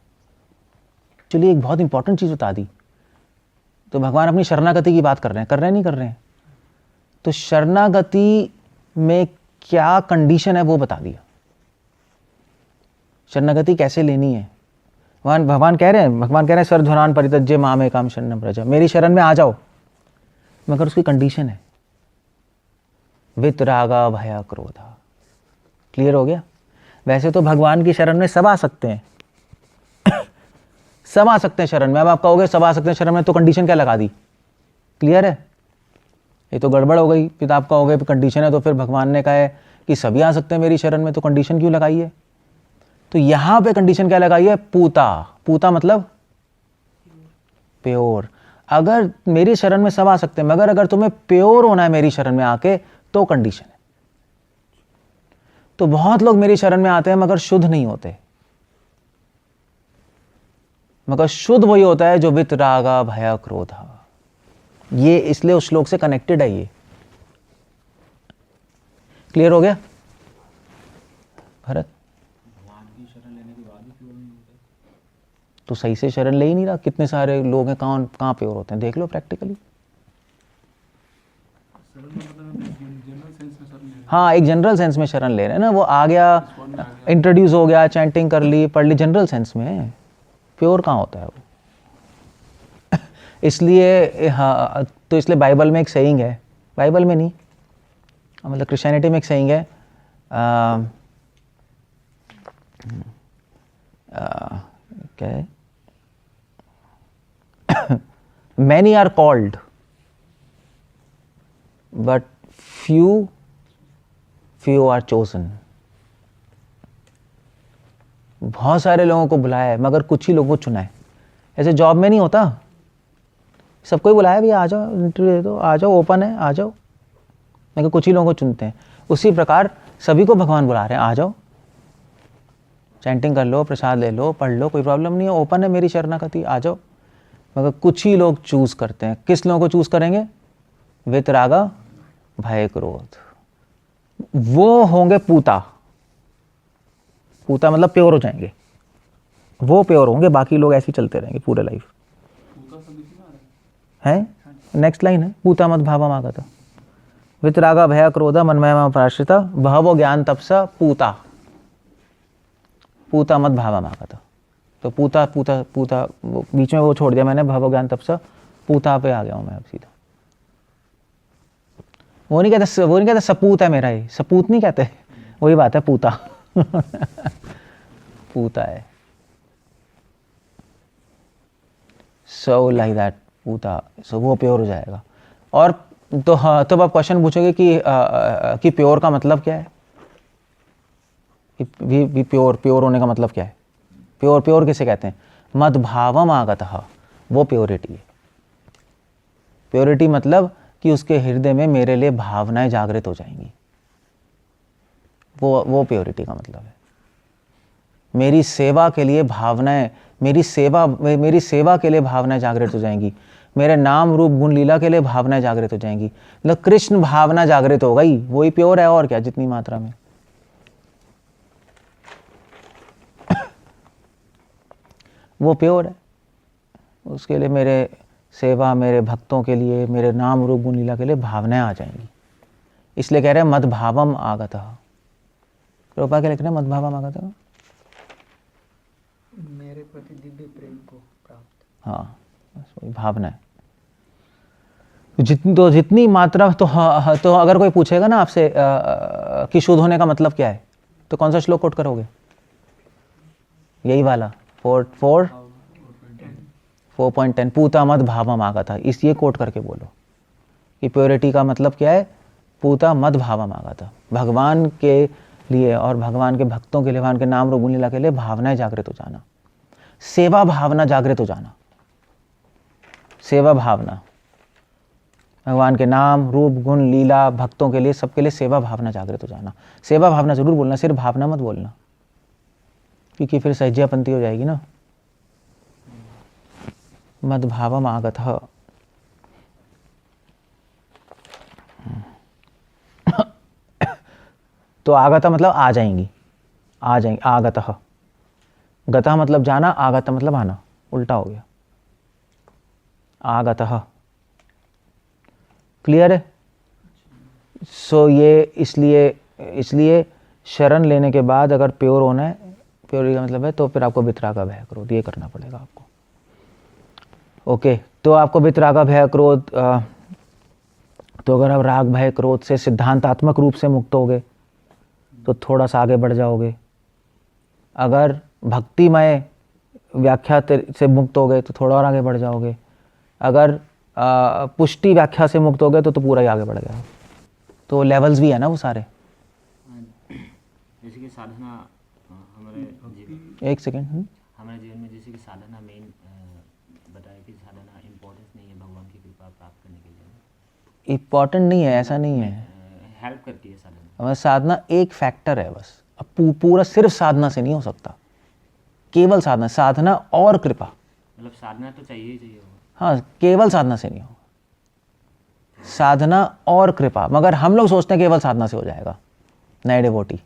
चलिए एक बहुत इंपॉर्टेंट चीज बता दी। तो भगवान अपनी शरणागति की बात कर रहे हैं नहीं कर रहे हैं? तो शरणागति में क्या कंडीशन है वो बता दिया। शरणागति कैसे लेनी है, भगवान कह रहे हैं सर्वधर्मान् परित्यज्य मामेकं शरणं व्रज, मेरी शरण में आ जाओ, मगर उसकी कंडीशन है। वितरागा भया क्रोधा। क्लियर हो गया? वैसे तो भगवान की शरण में सब आ सकते हैं सब आ सकते हैं शरण में। अब आप कहोगे सब आ सकते हैं शरण में, तो कंडीशन क्या लगा दी? क्लियर है? ये तो गड़बड़ हो गई। फिर आप कहोगे कंडीशन है तो फिर भगवान ने कहा है कि सभी आ सकते हैं मेरी शरण में, तो कंडीशन क्यों लगाई है? तो यहां पे कंडीशन क्या लगाई है? पूता। पूता मतलब प्योर। अगर मेरी शरण में सब आ सकते हैं, मगर अगर तुम्हें प्योर होना है मेरी शरण में आके, तो कंडीशन है। तो बहुत लोग मेरी शरण में आते हैं मगर शुद्ध नहीं होते। मगर शुद्ध वही होता है जो वितरागा भया क्रोधा। ये इसलिए उस श्लोक से कनेक्टेड है ये। क्लियर हो गया भरत? भगवान की शरण लेने के बाद भी प्योर नहीं होते। तो सही से शरण ले ही नहीं रहा। कितने सारे लोग हैं कहाँ प्योर होते हैं, देख लो प्रैक्टिकली। सरल में मतलब जनरल सेंस में शरण ले रहे हाँ, एक जनरल सेंस में शरण ले रहे हैं ना। वो आ गया, स्पॉट में आ गया। इंट्रोड्यूस हो गया, चैंटिंग कर ली, पढ़ ली, जनरल सेंस में। प्योर कहाँ होता है वो? इसलिए हाँ, तो इसलिए बाइबल में एक सेइंग है, बाइबल में नहीं मतलब क्रिश्चियनिटी में एक सेइंग है, क्या है? Many are called but few are chosen. बहुत सारे लोगों को बुलाया है मगर कुछ ही लोगों को चुना है। ऐसे जॉब में नहीं होता, सबको ही बुलाया, भैया आ जाओ, इंटरव्यू दे दो, आ जाओ, ओपन है, आ जाओ, मगर कुछ ही लोगों को चुनते हैं। उसी प्रकार सभी को भगवान बुला रहे हैं, आ जाओ, चैंटिंग कर लो, प्रसाद ले लो, पढ़ लो, कोई प्रॉब्लम नहीं है, ओपन है मेरी शरणागति, आ जाओ। मगर कुछ ही लोग चूज करते हैं। किस लोगों को चूज करेंगे? वितरागा भय क्रोध। वो होंगे पूता। पूता मतलब प्योर हो जाएंगे, वो प्योर होंगे, बाकी लोग ऐसे ही चलते रहेंगे पूरे लाइफ। पूता सब इसी में आ रहा है। है नेक्स्ट लाइन है, पूता मत भावम आगत वितरागा भया क्रोधा मनमय पराश्रिता बहवो ज्ञान तपसा पूता। पूता मत भावम आगत। तो पूता पूता पूता बीच में वो छोड़ दिया मैंने, भवो ज्ञान तपसा, पूता पे आ गया हूं मैं अब सीधा। वो नहीं कहते सपूत है मेरा, ये सपूत नहीं कहते, वही बात है पूता पूता है। सो लाइक दैट पूता, सो वो प्योर हो जाएगा। और तो हाँ, तब आप क्वेश्चन पूछोगे कि प्योर का मतलब क्या है? कि प्योर होने का मतलब क्या है? प्योर किसे कहते हैं? मद्भावम आगतः, वो प्योरिटी है। प्योरिटी मतलब कि उसके हृदय में मेरे लिए भावनाएं जागृत हो जाएंगी, वो प्योरिटी का मतलब है। मेरी सेवा के लिए भावनाएं, मेरी सेवा के लिए भावनाएं जागृत हो जाएंगी, मेरे नाम रूप गुण लीला के लिए भावनाएं जागृत हो जाएंगी। मतलब कृष्ण भावना जागृत हो गई, वही प्योर है। और क्या, जितनी मात्रा में वो प्योर है, उसके लिए मेरे सेवा, मेरे भक्तों के लिए, मेरे नाम रूप गुण लीला के लिए भावनाएं आ जाएंगी। इसलिए कह रहे हैं मद्भावम आगतः। कृपा के लिख रहे हैं मद्भावम आगतः, मेरे प्रति दिव्य प्रेम को प्राप्त। हाँ, बस वही भावना है। जितनी मात्रा तो हाँ, तो अगर कोई पूछेगा ना आपसे कि शुद्ध होने का मतलब क्या है, तो कौन सा श्लोक कोट करोगे? यही वाला 4.10 पूता मद भावम आगतः। इस ये कोट करके बोलो कि प्योरिटी का मतलब क्या है। पूता मद भावम आगतः, भगवान के लिए और भगवान के भक्तों के लिए, भगवान के नाम रूप गुण लीला के लिए भावनाएं जागृत हो जाना, सेवा भावना जागृत हो जाना। सेवा भावना, भगवान के नाम रूप गुण लीला, भक्तों के लिए, सबके लिए सेवा भावना जागृत हो जाना। सेवा भावना जरूर बोलना, सिर्फ भावना मत बोलना, क्योंकि फिर सहज्यापंती हो जाएगी ना। मद भावम आगतः, तो आगता मतलब आ जाएंगी, आ जाएंगी। आगतः, गतः मतलब जाना, आगत मतलब आना, उल्टा हो गया। आगतः, क्लियर है? सो ये इसलिए शरण लेने के बाद अगर प्योर होना है, प्योरिटी का मतलब है, तो फिर आपको वितरागा भय क्रोध ये करना पड़ेगा आपको। ओके, तो आपको वितरागा भय क्रोध तो अगर आप राग भय क्रोध से सिद्धांतात्मक रूप से मुक्त होगे तो थोड़ा सा आगे बढ़ जाओगे। अगर भक्तिमय व्याख्या से मुक्त हो गए तो थोड़ा और आगे बढ़ जाओगे। अगर पुष्टि व्याख्या से मुक्त हो गए तो पूरा ही आगे बढ़ गया। तो लेवल्स भी है ना वो सारे। जैसे कि साधना हमारे एक सेकेंड हमारे जीवन में जैसे कि साधना मेन बताया कि साधना इम्पोर्टेंस नहीं है भगवान की कृपा प्राप्त करने के लिए। इम्पॉर्टेंट नहीं है ऐसा नहीं है, हेल्प करती है साधना। बस साधना एक फैक्टर है बस। अब पूरा सिर्फ साधना से नहीं हो सकता, केवल साधना, साधना और कृपा। मतलब साधना तो चाहिए ही चाहिए होगा। हाँ, केवल साधना से नहीं होगा, साधना और कृपा। मगर हम लोग सोचते हैं केवल साधना से हो जाएगा। नए डिवोटी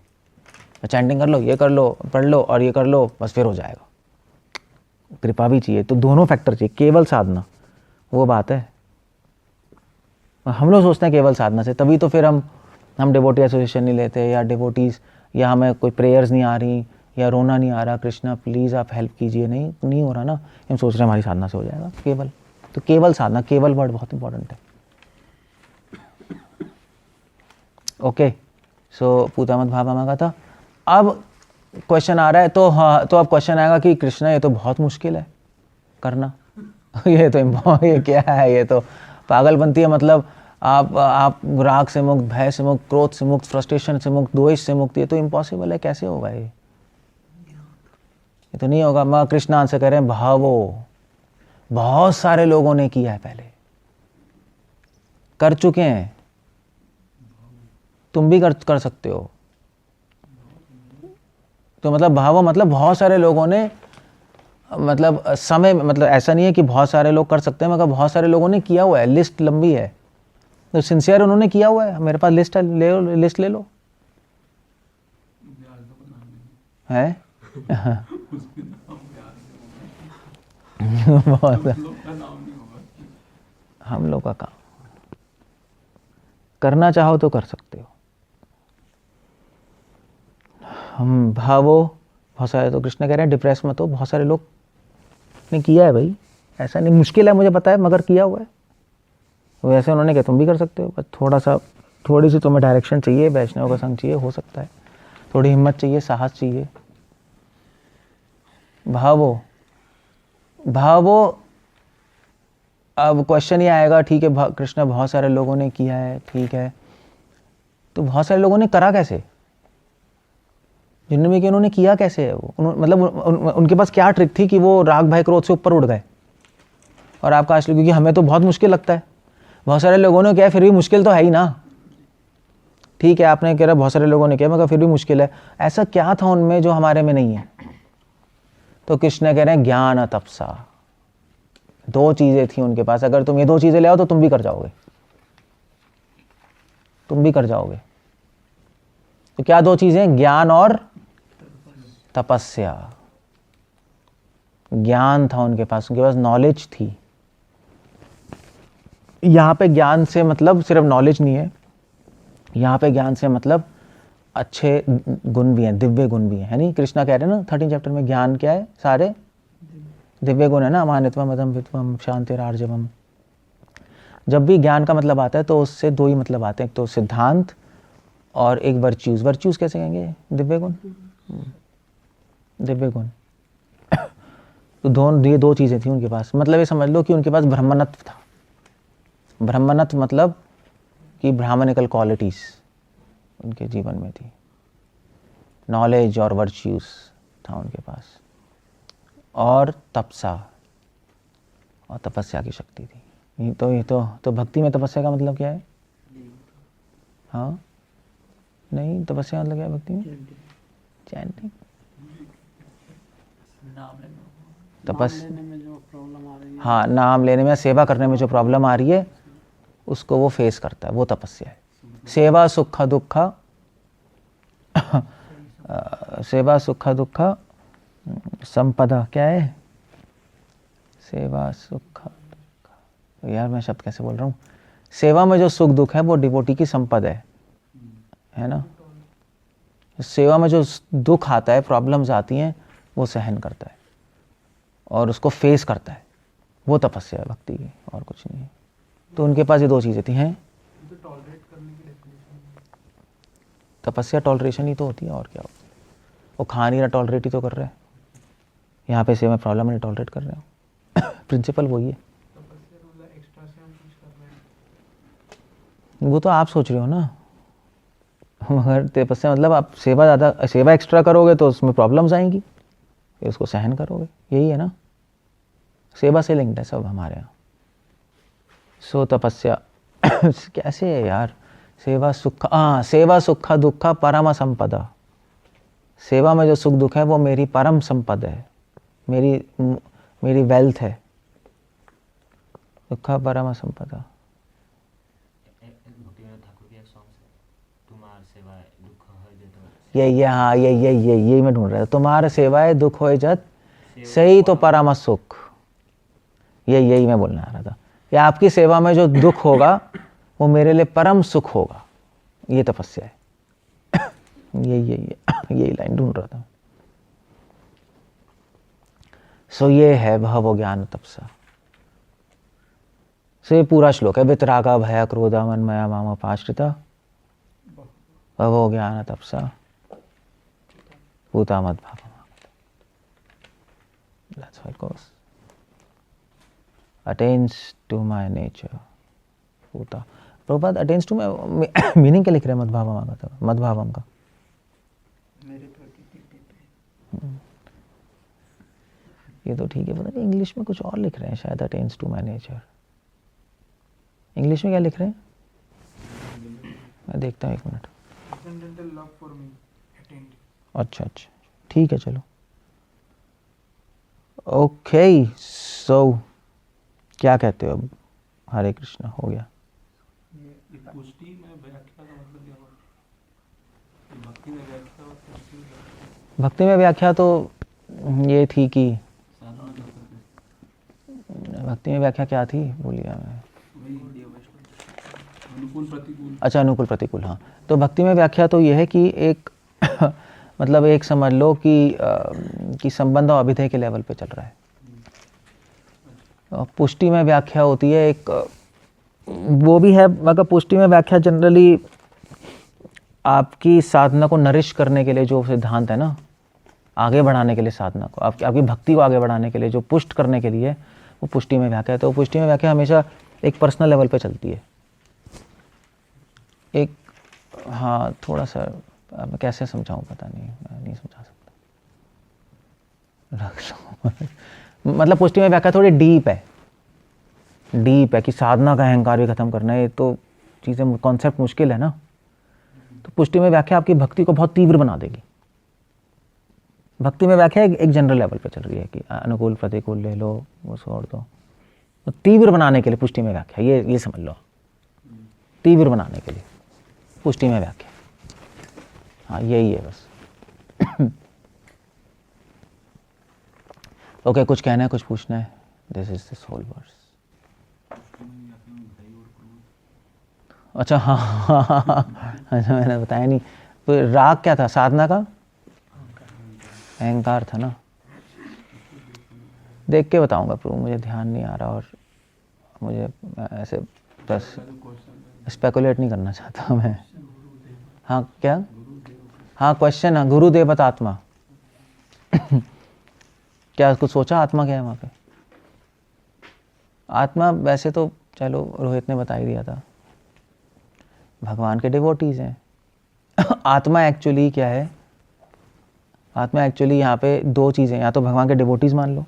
चैंटिंग कर लो, ये कर लो, पढ़ लो और ये कर लो, बस फिर हो जाएगा। कृपा भी चाहिए, तो दोनों फैक्टर चाहिए। केवल साधना वो बात है, हम लोग सोचते हैं केवल साधना से, तभी तो फिर हम डिवोटी एसोसिएशन नहीं लेते, या डिवोटीज, या हमें कोई प्रेयर्स नहीं आ रही, या रोना नहीं आ रहा, कृष्णा प्लीज़ आप हेल्प कीजिए, नहीं हो रहा ना, हम सोच रहे हैं हमारी साधना से हो जाएगा केवल। तो केवल साधना, केवल वर्ड बहुत इंपॉर्टेंट है। ओके, सो पूतामत भाव मांगा था। अब क्वेश्चन आ रहा है, तो हाँ, तो अब क्वेश्चन आएगा कि कृष्णा ये तो बहुत मुश्किल है करना ये क्या है, ये तो पागलपंती है। मतलब आप राग से मुक्त, भय से मुक्त, क्रोध से मुक्त, फ्रस्ट्रेशन से मुक्त, द्वेष से मुक्त, ये तो इम्पॉसिबल है, कैसे होगा ये तो नहीं होगा। माँ कृष्णा आंसर कह रहे हैं, भावो बहुत सारे लोगों ने किया है, पहले कर चुके हैं, तुम भी कर सकते हो। तो मतलब भावो मतलब बहुत सारे लोगों ने, मतलब समय, मतलब ऐसा नहीं है कि बहुत सारे लोग कर सकते हैं, मगर बहुत सारे लोगों ने किया हुआ है, लिस्ट लंबी है, तो सिंसियर उन्होंने किया हुआ है। मेरे पास लिस्ट है, लिस्ट ले लो है हम लोग का काम, करना चाहो तो कर सकते हो। हम भावो बहुत सारे, तो कृष्ण कह रहे हैं डिप्रेस मत हो, बहुत सारे लोग ने किया है भाई, ऐसा नहीं, मुश्किल है मुझे पता है, मगर किया हुआ है। वैसे उन्होंने कहा तुम भी कर सकते हो, बस थोड़ी सी तुम्हें डायरेक्शन चाहिए, वैष्णव का संग चाहिए, हो सकता है, थोड़ी हिम्मत चाहिए, साहस चाहिए। भावो अब क्वेश्चन ये आएगा, ठीक है कृष्ण बहुत सारे लोगों ने किया है, ठीक है, तो बहुत सारे लोगों ने करा कैसे, जिन्होंने कि उन्होंने किया कैसे है वो, मतलब उनके पास क्या ट्रिक थी कि वो राग भय क्रोध से ऊपर उड़ गए। और आपका असली, क्योंकि हमें तो बहुत मुश्किल लगता है, बहुत सारे लोगों ने किया, फिर भी मुश्किल तो है ही ना। ठीक है आपने कह रहा बहुत सारे लोगों ने किया, मगर फिर भी मुश्किल है, ऐसा क्या था उनमें जो हमारे में नहीं है। तो कृष्ण कह रहे हैं ज्ञान तपसा, दो चीजें थी उनके पास, अगर तुम ये दो चीजें ले आओ तो तुम भी कर जाओगे, तुम भी कर जाओगे। तो क्या दो चीजें, ज्ञान और तपस्या। ज्ञान था उनके पास नॉलेज थी। यहां पे ज्ञान से मतलब सिर्फ नॉलेज नहीं है, यहां पे ज्ञान से मतलब अच्छे गुण भी हैं, दिव्य गुण भी हैं, है नहीं। कृष्णा कह रहे हैं ना 13 चैप्टर में, ज्ञान क्या है, सारे दिव्य गुण है ना, अमानित्वम अदम वित्वम शांतिरार्जवम। जब भी ज्ञान का मतलब आता है तो उससे दो ही मतलब आते हैं, एक तो सिद्धांत और एक वर्च्यूज। वर्च्यूज कैसे कहेंगे, दिव्य गुण, दिव्य गुण। तो ये दो चीजें थी उनके पास। मतलब ये समझ लो कि उनके पास ब्रह्मणत्व था। ब्रह्मणत्व मतलब कि ब्राह्मणिकल क्वालिटीज उनके जीवन में थी, नॉलेज और वर्च्यूज था उनके पास, और तपसा और तपस्या की शक्ति थी। ये तो भक्ति में तपस्या का मतलब क्या है, हाँ नहीं, तपस्या मतलब क्या है भक्ति में, चैंटिंग। हाँ, नाम लेने में, सेवा करने में जो प्रॉब्लम आ रही है उसको वो फेस करता है, वो तपस्या है। सेवा सुख दुख सेवा सुख दुख संपदा, क्या है, सेवा सुख दुख, यार मैं शब्द कैसे बोल रहा हूँ। सेवा में जो सुख दुख है वो डिवोटी की संपदा है ना। सेवा में जो दुख आता है, प्रॉब्लम्स आती हैं, वो सहन करता है और उसको फेस करता है, वो तपस्या है भक्ति की, और कुछ नहीं है। तो उनके पास ये दो चीज़ें थी, हैं टॉलरेट करने की डेफिनेशन? तपस्या टॉलरेशन ही तो होती है, और क्या होता है? वो खा नहीं रहा, टॉलरेट ही तो कर रहा है। यहाँ पे से मैं प्रॉब्लम नहीं टॉलरेट कर रहा हूँ। प्रिंसिपल वही है। तपस्या तो मतलब एक्स्ट्रा से हम कुछ कर रहे हैं। वो तो आप सोच रहे हो ना। मगर तपस्या मतलब आप सेवा एक्स्ट्रा करोगे तो उसमें प्रॉब्लम्स आएंगी, फिर उसको सहन करोगे, यही है ना। सेवा से लिंक्ड है सब हमारे यहाँ। सो तपस्या कैसे है यार? सेवा सुख दुख परम संपदा। सेवा में जो सुख दुख है वो मेरी परम संपद है, मेरी वेल्थ है। दुख परम संपदा। भक्तिविनोद ठाकुर के सॉन्ग से तुम्हार सेवा दुख है यही मैं ढूंढ रहा था। तुम्हारे सेवाए दुख होए जत सही तो परम सुख। यही मैं बोलने आ रहा था कि आपकी सेवा में जो दुख होगा वो मेरे लिए परम सुख होगा। ये तपस्या है। यही लाइन ढूंढ रहा था। सो ये है भव ज्ञान तपसा। सो ये पूरा श्लोक है। वितरागा भया क्रोधा मन मया माम पाश्रिता भव ज्ञान तपसा भूता मद भाव। That's how it goes. Attains to my nature. भूता प्रभुपाद अटेन्स टू मैं मीनिंग क्या लिख रहे हैं मदभावम का? मेरे प्रति दिव्य प्रेम। ये तो ठीक है, पता नहीं इंग्लिश में कुछ और लिख रहे हैं शायद। Attains to my nature English में क्या लिख रहे हैं? मैं देखता हूँ, एक minute. Transcendental love for me attained. अच्छा ठीक है, चलो ओके। सो क्या कहते हो अब? हरे कृष्णा हो गया। ये पुष्टि में व्याख्या का मतलब क्या हुआ? ये भक्ति में व्याख्या और पुष्टि में व्याख्या। भक्ति में व्याख्या तो ये थी कि साधना क्या करते हैं? भक्ति में व्याख्या क्या थी, भूल गया मैं। वही अनुकूल प्रतिकूल। अच्छा, अनुकूल प्रतिकूल। हाँ, तो भक्ति में व्याख्या तो ये है कि एक मतलब एक समझ लो कि संबंध और अभिधेय के लेवल पे चल रहा है। पुष्टि में व्याख्या होती है एक, वो भी है, मगर पुष्टि में व्याख्या जनरली आपकी साधना को नरिश करने के लिए जो सिद्धांत है ना, आगे बढ़ाने के लिए साधना को, आपकी भक्ति को आगे बढ़ाने के लिए जो पुष्ट करने के लिए, वो पुष्टि में व्याख्या है। तो पुष्टि में व्याख्या हमेशा एक पर्सनल लेवल पे चलती है। एक हाँ, थोड़ा सा अब कैसे समझाऊं, पता नहीं, मैं नहीं समझा सकता। रख लो। मतलब पुष्टि में व्याख्या थोड़ी डीप है कि साधना का अहंकार भी खत्म करना है। ये तो चीज़ें, कॉन्सेप्ट मुश्किल है ना। तो पुष्टि में व्याख्या आपकी भक्ति को बहुत तीव्र बना देगी। भक्ति में व्याख्या एक जनरल लेवल पे चल रही है कि अनुकूल प्रतिकूल ले लो, वो छोड़ दो। तो तीव्र बनाने के लिए पुष्टि में व्याख्या, ये समझ लो, तीव्र बनाने के लिए पुष्टि में व्याख्या। हाँ, यही है बस। ओके, कुछ कहना है, कुछ पूछना है? This is this whole verse. अच्छा हाँ, अच्छा मैंने बताया नहीं। तो राग क्या था? साधना का अहंकार था ना। देख के बताऊंगा प्रभु, मुझे ध्यान नहीं आ रहा, और मुझे ऐसे बस स्पेकुलेट नहीं करना चाहता मैं। हाँ क्या? हाँ क्वेश्चन है, गुरुदेवत आत्मा। क्या कुछ सोचा? आत्मा क्या है वहाँ पे? आत्मा वैसे तो चलो रोहित ने बता ही दिया था, भगवान के डिवोटीज हैं। आत्मा एक्चुअली क्या है? आत्मा एक्चुअली यहाँ पे दो चीज़ें, या तो भगवान के डिवोटीज मान लो,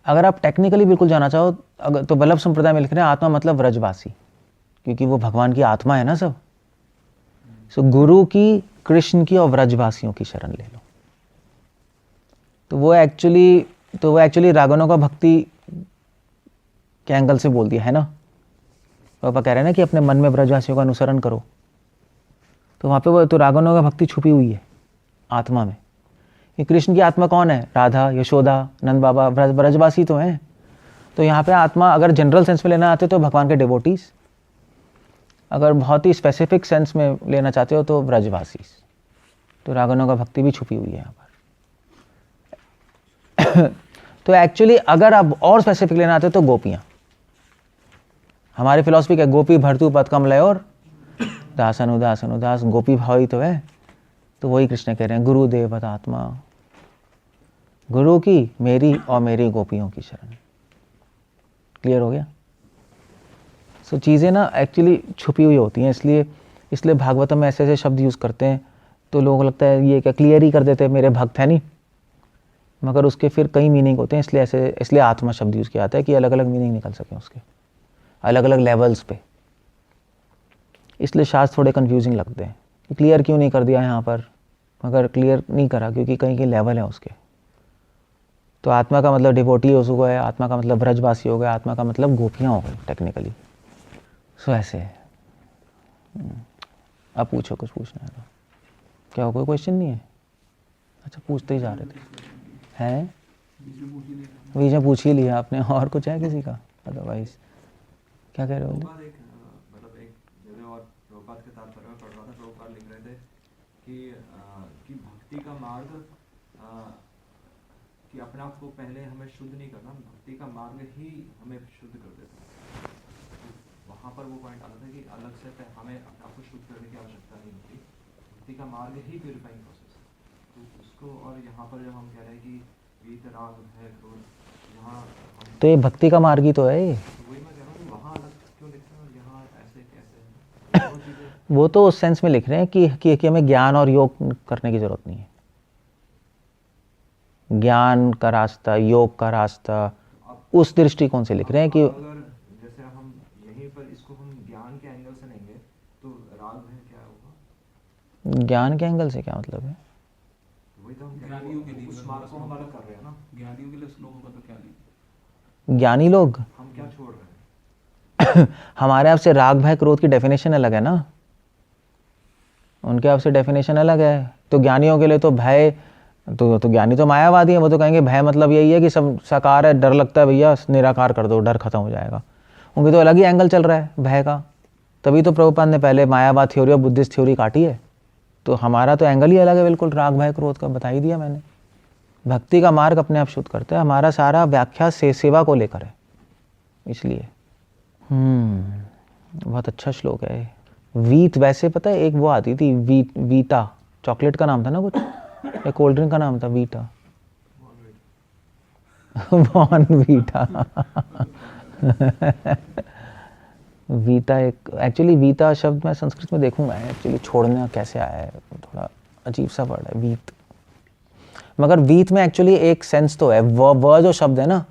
अगर आप टेक्निकली बिल्कुल जाना चाहो अगर, तो वल्लभ संप्रदाय में लिख रहे हैं आत्मा मतलब व्रजवासी, क्योंकि वो भगवान की आत्मा है ना सब। सो गुरु की, कृष्ण की और व्रजवासियों की शरण ले लो। तो वो एक्चुअली रागनों का भक्ति के एंगल से बोल दिया है ना। पापा कह रहे हैं ना कि अपने मन में ब्रजवासियों का अनुसरण करो, तो वहाँ पे वो तो रागनों का भक्ति छुपी हुई है आत्मा में। ये कृष्ण की आत्मा कौन है? राधा, यशोदा, नंद बाबा, ब्रजवासी तो हैं। तो यहाँ पे आत्मा अगर जनरल सेंस में लेना आते हो तो भगवान के डिवोटीज, अगर बहुत ही स्पेसिफिक सेंस में लेना चाहते हो तो ब्रजवासी। तो रागनों का भक्ति भी छुपी हुई है यहाँ पर। तो एक्चुअली अगर आप और स्पेसिफिक लेना आते हो तो गोपियाँ, हमारी फिलॉसफी क्या, गोपी भरतु पद कमलय और दासन उदास अनुदास, गोपी भाव ही तो है। तो वही कृष्ण कह रहे हैं, गुरुदेव आत्मा, गुरु की मेरी और मेरी गोपियों की शरण। क्लियर हो गया? सो चीज़ें ना एक्चुअली छुपी हुई होती हैं, इसलिए भागवतम में ऐसे ऐसे शब्द यूज़ करते हैं तो लोगों को लगता है ये क्या क्लियर ही कर देते हैं, मेरे भक्त है नहीं, मगर उसके फिर कई मीनिंग होते हैं। इसलिए आत्मा शब्द यूज़ किया जाता है कि अलग अलग मीनिंग निकल सकें उसके, अलग अलग लेवल्स पे। इसलिए शास्त्र थोड़े कंफ्यूजिंग लगते हैं कि क्लियर क्यों नहीं कर दिया यहाँ पर, मगर क्लियर नहीं करा क्योंकि कहीं की लेवल है उसके। तो आत्मा का मतलब डिवोटी हो गया है, आत्मा का मतलब ब्रजवासी हो गया, आत्मा का मतलब गोपियाँ हो गई टेक्निकली। सो ऐसे है। अब पूछो, कुछ पूछना है तो। क्या हो, कोई क्वेश्चन नहीं है? अच्छा, पूछते ही जा रहे थे हैं, बीच में पूछ ही लिया आपने। और कुछ है किसी का? अदरवाइज क्या कह रहे हो? प्रभुपाद एक जगह और प्रभुपाद के तात्पर्य में पढ़ रहा था, प्रभुपाद लिख रहे थे कि भक्ति का मार्ग, कि अपने आप को पहले हमें शुद्ध नहीं करना, भक्ति का मार्ग ही हमें शुद्ध कर देता है। वहाँ पर वो पॉइंट आता था कि अलग से हमें अपने आप को शुद्ध करने की आवश्यकता नहीं होती, भक्ति का मार्ग ही प्यूरिफाइंग प्रोसेस है। तो उसको, और यहाँ पर जब हम कह रहे हैं कि वीत राग है क्रोध, यहाँ तो ये भक्ति का मार्ग ही तो है ये। वही मैं कह रहा हूँ कि वहाँ अलग क्यों लिखते हैं और यहाँ ऐसे कैसे है? वो चीज़ें वो तो उस सेंस में लिख रहे हैं कि हमें ज्ञान और योग करने की जरूरत नहीं है। ज्ञान का रास्ता, योग का रास्ता, उस दृष्टिकोण से लिख रहे हैं कि अगर जैसे हम यहीं पर इसको हम ज्ञान के एंगल से लेंगे तो राग है क्या होगा? ज्ञान के एंगल से क्या मतलब है? वही तो हम ज्ञानियों के लिए उस मार्ग को हम अलग कर रहे हैं ना। ज्ञानियों के लिए श्लोकों का तो क्या नहीं? ज्ञानी लोग, हम क्या छोड़ रहे हैं? हमारे आपसे राग भय क्रोध की डेफिनेशन अलग है ना, उनके आपसे डेफिनेशन अलग है। तो ज्ञानियों के लिए तो भय, तो ज्ञानी तो मायावादी है, वो तो कहेंगे भय मतलब यही है कि सब साकार है, डर लगता है, भैया निराकार कर दो, डर खत्म हो जाएगा। उनकी तो अलग ही एंगल चल रहा है भय का। तभी तो प्रभुपाद ने पहले मायावाद थ्योरी और बुद्धिस्ट थ्योरी काटी है। तो हमारा तो एंगल ही अलग है बिल्कुल, राग भय क्रोध का बता ही दिया मैंने। भक्ति का मार्ग अपने आप शुद्ध करता है, हमारा सारा व्याख्या सेवा को लेकर है, इसलिए। बहुत अच्छा श्लोक है। वीत, वैसे पता है एक वो आती थी वीटा, चॉकलेट का नाम था ना कुछ, या कोल्ड ड्रिंक का नाम था वीटा, बॉर्नवीटा। वीटा एक, एक्चुअली वीटा शब्द मैं संस्कृत में देखूंगा एक्चुअली छोड़ना कैसे आया है, थोड़ा अजीब सा वर्ड है वीत। मगर वीत में एक्चुअली एक सेंस तो है, वह जो शब्द है ना,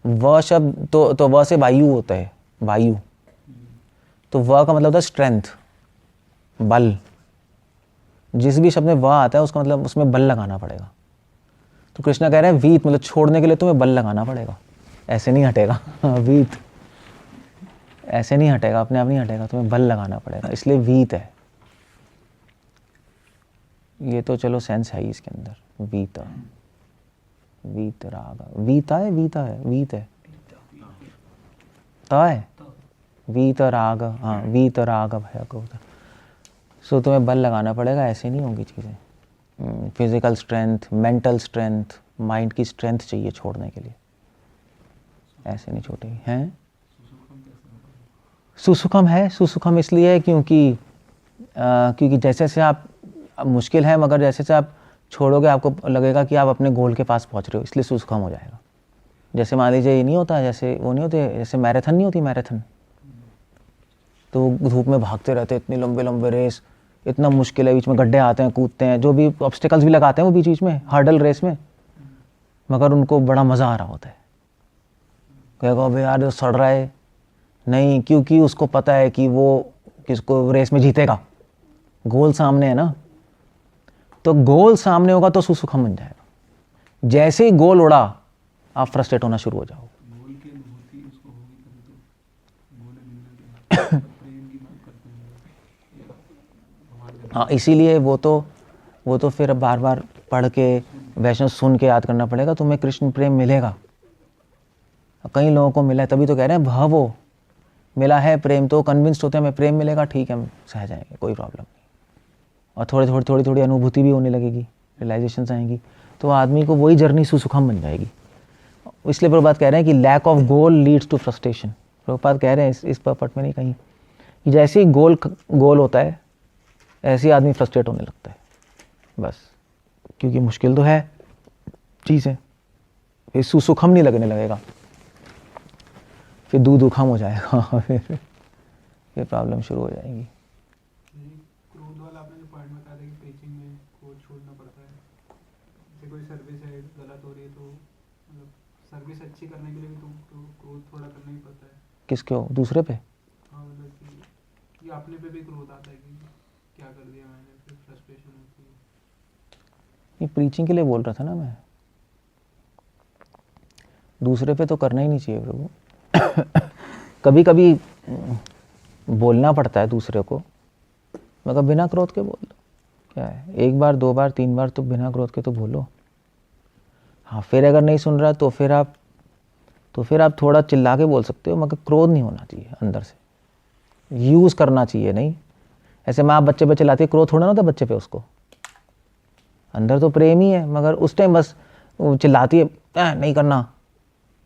वह शब्द तो वह से वायु होता है, वायु। तो वह का मतलब होता है स्ट्रेंथ, बल। जिस भी शब्द में वह आता है उसका मतलब उसमें बल लगाना पड़ेगा। तो कृष्णा कह रहे हैं वीत मतलब छोड़ने के लिए तुम्हें बल लगाना पड़ेगा, ऐसे नहीं हटेगा। वीत ऐसे नहीं हटेगा, अपने आप नहीं हटेगा, तुम्हें बल लगाना पड़ेगा, इसलिए वीत है ये। तो चलो सेंस है ही इसके अंदर। वीता, वीत राग, वीता है, वीता है, वीत है, ता है, वीत राग, हाँ वीत राग भय को। सो तुम्हें बल लगाना पड़ेगा, ऐसे नहीं होंगी चीज़ें। Physical strength, mental strength, mind की स्ट्रेंथ चाहिए छोड़ने के लिए, ऐसे नहीं छोड़ेगी। हैं सुसुखम है, सुसुखम इसलिए है क्योंकि जैसे जैसे आप, मुश्किल है मगर जैसे जैसे आप छोड़ोगे आपको लगेगा कि आप अपने गोल के पास पहुंच रहे हो, इसलिए सुसुखम हो जाएगा। जैसे मान लीजिए ये नहीं होता, जैसे वो नहीं होते, जैसे मैराथन नहीं होती, मैराथन तो धूप में भागते रहते, इतनी लंबे लंबे रेस, इतना मुश्किल है, बीच में गड्ढे आते हैं, कूदते हैं, जो भी ऑब्स्टिकल्स भी लगाते हैं वो बीच बीच में हर्डल रेस में, मगर उनको बड़ा मज़ा आ रहा होता है। कहेगा अबे यार सड़ रहा है, नहीं, क्योंकि उसको पता है कि वो किसको रेस में जीतेगा, गोल सामने है ना। तो गोल सामने होगा तो सुसुखम बन जाएगा। जैसे ही गोल उड़ा आप फ्रस्ट्रेट होना शुरू हो जाओ। गोल की अनुभूति उसको होगी तभी तो गोल मिलने के प्रेम की बात करते हैं। हाँ, इसीलिए वो तो फिर बार बार पढ़ के वैष्णव सुन के याद करना पड़ेगा, तुम्हें कृष्ण प्रेम मिलेगा। कई लोगों को मिला है, तभी तो कह रहे हैं भावो, मिला है प्रेम, तो कन्विंस्ड होते हैं हमें प्रेम मिलेगा, ठीक है हम सह जाएंगे, कोई प्रॉब्लम नहीं। और थोड़ी अनुभूति भी होने लगेगी, रियलाइजेशंस आएंगी, तो आदमी को वही जर्नी सुसुखम बन जाएगी। इसलिए प्रभुपाद कह रहे हैं कि lack of goal leads to frustration. Prabhupada कह रहे हैं इस पट में नहीं कहीं कि जैसे ही गोल होता है ऐसे ही आदमी फ्रस्ट्रेट होने लगता है बस, क्योंकि मुश्किल तो है चीज़ें, फिर सुखम नहीं लगने लगेगा, फिर दुखम हो जाएगा फिर प्रॉब्लम शुरू हो जाएगी। क्रोध वाला आपने जो पॉइंट बताया था कि प्रीचिंग में क्रोध छोड़ना पड़ता है, जैसे कोई सर्विस है गलत हो रही है तो मतलब सर्विस अच्छी करने के लिए भी तो क्रोध थोड़ा करना ही पड़ता है। किसके हो? दूसरे पे? हाँ मतलब कि अपने पे भी क्रोध आता है कि क्या कर दिया मैंने, फिर फ्रस्ट्रेशन होती है। ये प्रीचिंग के लिए बोल रहा था ना मैं, दूसरे पे तो करना ही नहीं चाहिए प्रभु। कभी कभी बोलना पड़ता है दूसरे को, मगर बिना क्रोध के बोल दो, क्या है, 1 बार 2 बार 3 बार तो बिना क्रोध के तो बोलो। हाँ, फिर अगर नहीं सुन रहा तो फिर आप थोड़ा चिल्ला के बोल सकते हो, मगर क्रोध नहीं होना चाहिए अंदर से, यूज़ करना चाहिए नहीं। ऐसे माँ बच्चे पे चिल्लाती है, क्रोध थोड़ा ना होता बच्चे पे, उसको अंदर तो प्रेम ही है, मगर उस टाइम बस वो चिल्लाती है नहीं करना,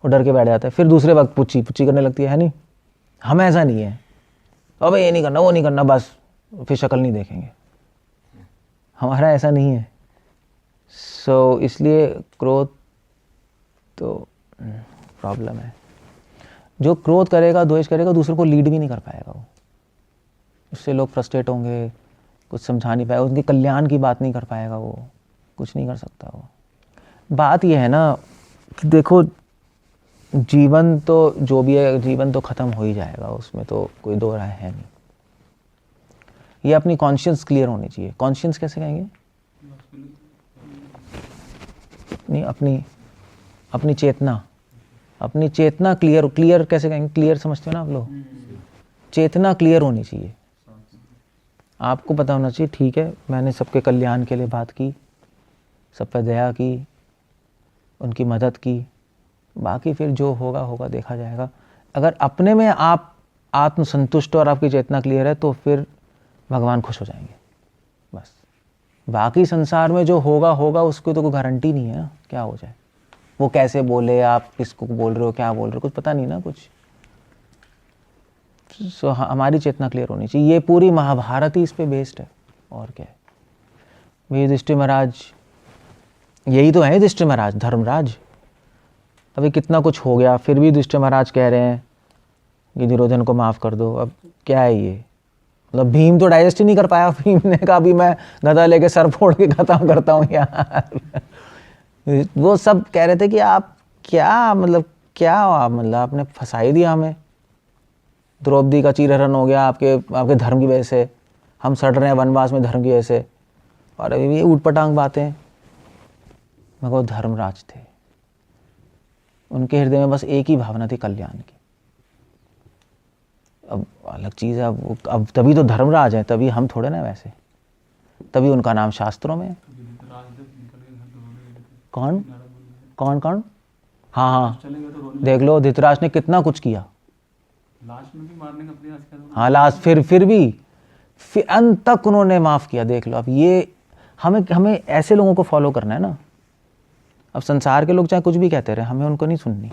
वो डर के बैठ जाता है, फिर दूसरे वक्त पुच्ची करने लगती है नहीं। हम ऐसा नहीं है, अबे ये नहीं करना वो नहीं करना, बस फिर शक्ल नहीं देखेंगे, हमारा ऐसा नहीं है। सो इसलिए क्रोध तो प्रॉब्लम है। जो क्रोध करेगा, द्वेष करेगा, दूसरों को लीड भी नहीं कर पाएगा वो, उससे लोग फ्रस्ट्रेट होंगे, कुछ समझा नहीं पाएगा, उनके कल्याण की बात नहीं कर पाएगा, वो कुछ नहीं कर सकता। वो बात ये है ना कि देखो, जीवन तो जो भी है, जीवन तो ख़त्म हो ही जाएगा, उसमें तो कोई दो राय है नहीं। ये अपनी कॉन्शियंस क्लियर होनी चाहिए। कॉन्शियंस कैसे कहेंगे? नहीं, अपनी चेतना क्लियर कैसे कहेंगे? क्लियर समझते हो ना आप लोग? चेतना क्लियर होनी चाहिए, आपको पता होना चाहिए ठीक है, मैंने सबके कल्याण के लिए बात की, सब पे दया की, उनकी मदद की, बाकी फिर जो होगा देखा जाएगा। अगर अपने में आप आत्मसंतुष्ट और आपकी चेतना क्लियर है तो फिर भगवान खुश हो जाएंगे बस। बाकी संसार में जो होगा उसकी तो कोई गारंटी नहीं है ना, क्या हो जाए, वो कैसे बोले, आप किसको बोल रहे हो, क्या बोल रहे हो, कुछ पता नहीं ना कुछ। सो हमारी चेतना क्लियर होनी चाहिए। ये पूरी महाभारत ही इस पे बेस्ड है, और क्या है। युधिष्ठिर महाराज, यही तो है युधिष्ठिर महाराज, धर्मराज। अभी कितना कुछ हो गया, फिर भी युधिष्ठिर महाराज कह रहे हैं कि दुर्योधन को माफ़ कर दो। अब क्या है ये, मतलब भीम तो डाइजेस्ट ही नहीं कर पाया। भीम ने कहा अभी मैं गदा लेके सर फोड़ के खत्म करता हूँ यार। वो सब कह रहे थे कि आप क्या मतलब आपने फंसा ही दिया हमें। द्रौपदी का चीरहरण हो गया आपके धर्म की वजह से, हम सड़ रहे हैं वनवास में धर्म की वजह से, और अभी ये ऊटपटांग बातें। मगर वो धर्मराज थे, उनके हृदय में बस एक ही भावना थी, कल्याण की। अब अलग चीज़ है, अब तभी तो धर्मराज है, तभी हम थोड़े ना वैसे, तभी उनका नाम शास्त्रों में है। कौन? हाँ, देख लो धृतराष्ट्र ने कितना कुछ किया, लास्ट में भी मारने का प्रयास किया। हाँ, लास्ट फिर भी अंत तक उन्होंने माफ़ किया। देख लो, अब ये हमें ऐसे लोगों को फॉलो करना है ना। अब संसार के लोग चाहे कुछ भी कहते रहे, हमें उनको नहीं सुननी।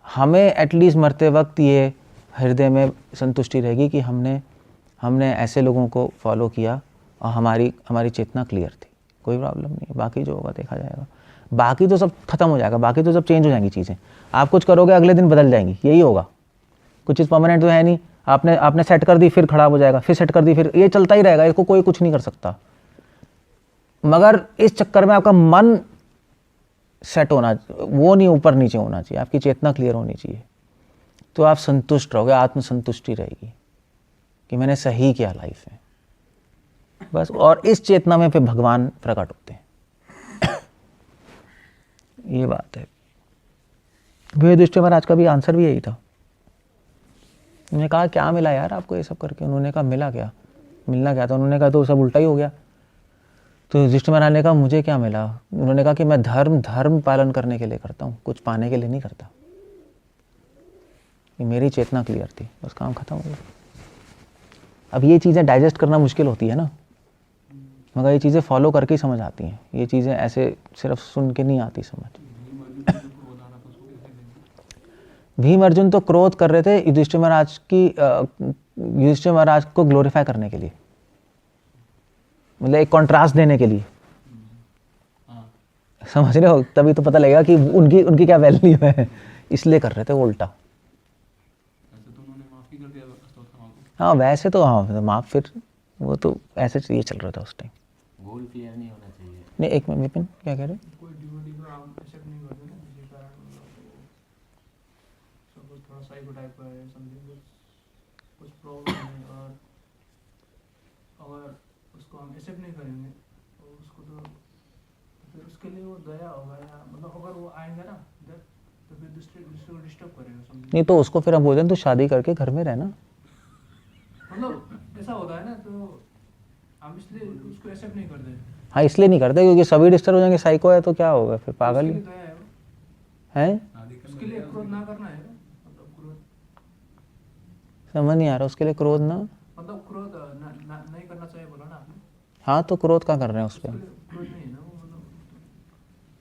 हमें एटलीस्ट मरते वक्त ये हृदय में संतुष्टि रहेगी कि हमने ऐसे लोगों को फॉलो किया और हमारी चेतना क्लियर थी, कोई प्रॉब्लम नहीं। बाकी जो होगा देखा जाएगा, बाकी तो सब खत्म हो जाएगा, बाकी तो सब चेंज हो जाएंगी चीज़ें। आप कुछ करोगे अगले दिन बदल जाएंगी, यही होगा। कुछ चीज़ परमानेंट तो है नहीं। आपने सेट कर दी, फिर खराब हो जाएगा, फिर सेट कर दी, फिर ये चलता ही रहेगा, इसको कोई कुछ नहीं कर सकता। मगर इस चक्कर में आपका मन सेट होना, वो नहीं ऊपर नीचे होना चाहिए, आपकी चेतना क्लियर होनी चाहिए, तो आप संतुष्ट रहोगे, आत्मसंतुष्टि रहेगी कि मैंने सही किया लाइफ में बस। और इस चेतना में फिर भगवान प्रकट होते हैं। ये बात है। युधिष्ठिर महाराज का भी आंसर भी यही था। उन्होंने कहा क्या मिला यार आपको ये सब करके? उन्होंने कहा मिलना क्या था? उन्होंने कहा तो सब उल्टा ही हो गया। तो युधिष्ठिर महाराज ने कहा मुझे क्या मिला? उन्होंने कहा कि मैं धर्म पालन करने के लिए करता हूँ, कुछ पाने के लिए नहीं करता। ये मेरी चेतना क्लियर थी, बस काम खत्म हो गया। अब ये चीज़ें डाइजेस्ट करना मुश्किल होती है ना, मगर ये चीज़ें फॉलो करके ही समझ आती हैं। ये चीज़ें ऐसे सिर्फ सुन के नहीं आती समझ। भीम अर्जुन तो क्रोध कर रहे थे युधिष्ठिर महाराज को ग्लोरीफाई करने के लिए, मतलब एक कॉन्ट्रास्ट देने के लिए, समझ रहे हो? तभी तो पता लगेगा कि उनकी क्या वैल्यू है, इसलिए कर रहे थे वो उल्टा। हाँ वैसे तो हाँ माफ, फिर वो तो ऐसे ये चल रहा था उस टाइम। गोल क्लियर नहीं होना चाहिए। नहीं एक मिनट विपिन क्या कह रहे? कोई डिवोटी को आप एक्सेप्ट नहीं करते ना, जिसके कारण सपोज थोड़ा साइको टाइप का है, समथिंग कुछ प्रॉब्लम है, और अगर उसको हम एक्सेप्ट नहीं करेंगे तो उसको तो फिर उसके लिए वो दया होगा, या मतलब अगर वो आएंगे ना इधर तो फिर दूसरे को डिस्टर्ब करेगा समथिंग। नहीं तो उसको फिर हम बोलते हैं तू शादी करके घर में रहना। मतलब ऐसा होता है ना, तो हम इसलिए उसको एक्सेप्ट नहीं करते। हाँ इसलिए नहीं करते क्योंकि सभी डिस्टर्ब हो जाएंगे, साइको है तो क्या होगा फिर, पागल ही उसके लिए दया है वो। है। उसके लिए क्रोध ना करना है, मतलब क्रोध, समझ नहीं आ रहा उसके लिए क्रोध ना, मतलब क्रोध नहीं करना चाहिए बोला ना आपने। हाँ तो क्रोध क्या कर रहे हैं उस पर? क्रोध नहीं है ना वो, मतलब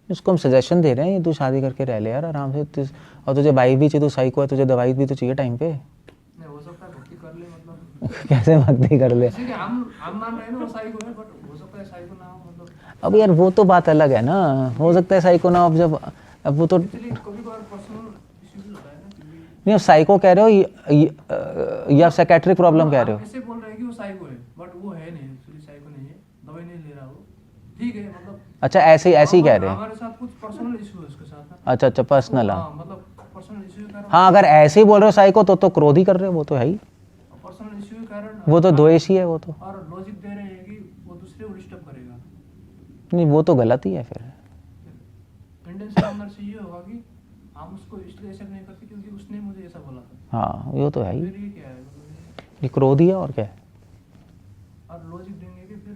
उसको हम सजेशन दे रहे हैं तू शादी करके रह ले यार आराम से, और तुझे बाइक भी चाहिए, तू साइको है, तुझे दवाई भी तो चाहिए टाइम पे। नहीं हो सकता है भक्ति कर ले, मतलब कैसे भक्ति कर ले? जैसे कि हम मान रहे हैं ना वो साइको है, बट हो सकता है साइको ना हो, मतलब अब यार वो तो बात अलग है ना, हो सकता है साइको ना, अब वो तो एक्चुअली कभी कभार पर्सनल इश्यूज होता है ना कि नहीं, अब साइको कह रहे हो या साइकेट्रिक प्रॉब्लम कह रहे हो? ऐसे बोल रहे हैं कि वो साइको है, बट वो है नहीं, एक्चुअली साइको नहीं है, दवाई नहीं ले रहा वो, ठीक है, मतलब अच्छा ऐसे ही कह रहे हैं। हमारे साथ कुछ पर्सनल इशू है उसके साथ ना। अच्छा पर्सनल। हाँ मतलब पर्सनल इशू के कारण, हाँ अगर ऐसे ही बोल रहे हो साइको तो क्रोध ही कर रहे हो, वो तो है ही, पर्सनल इशू के कारण वो तो द्वेष ही है वो तो। और लॉजिक दे रहे हैं कि वो दूसरे को डिस्टर्ब करेगा। नहीं वो तो गलत ही है फिर। इंटेंशन अंदर से ये होगा कि हम उसको इसलिए एक्सेप्ट नहीं करते क्योंकि उसने मुझे ऐसा बोला था। हाँ वो तो है ही, फिर ये क्या है, मतलब ये क्रोध ही है और क्या है। और लॉजिक देंगे कि फिर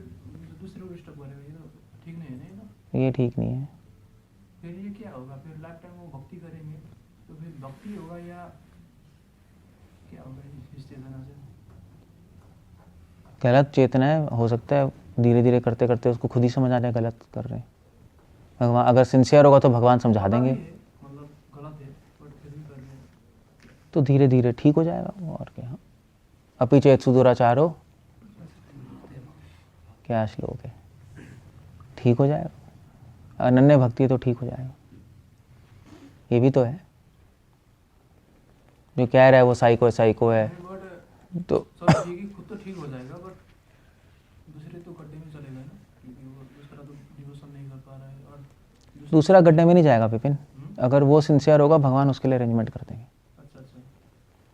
दूसरे को डिस्टर्ब करेगा, ये तो ठीक नहीं है ना, ये ठीक नहीं है। फिर ये क्या होगा, फिर लाइफ टाइम वो भक्ति करेंगे तो फिर भक्ति होगा या क्या होगा इस चेतना से? गलत चेतना है, हो सकता है धीरे धीरे करते करते उसको खुद ही समझ आ जाए गलत कर रहे हैं। भगवान अगर सिंसियर होगा तो भगवान समझा देंगे, मतलब गलत है बट फिर भी कर रहे हैं तो धीरे धीरे ठीक हो जाएगा वो, और क्या। अपि चेत सुदुराचारो क्या श्लोक है, ठीक हो जाएगा, अनन्य भक्ति तो ठीक हो जाएगा। ये भी तो है जो कह रहा है वो साइको है बट तो सब ठीक ही, खुद तो ठीक हो जाएगा बट दूसरे तो गड्ढे में चलेगा ना, क्योंकि वो दूसरा तो डिवोशन नहीं कर पा रहा है, और दूसरा गड्ढे में नहीं जाएगा विपिन। अगर वो सिंसियर होगा भगवान उसके लिए अरेंजमेंट कर देंगे, अच्छा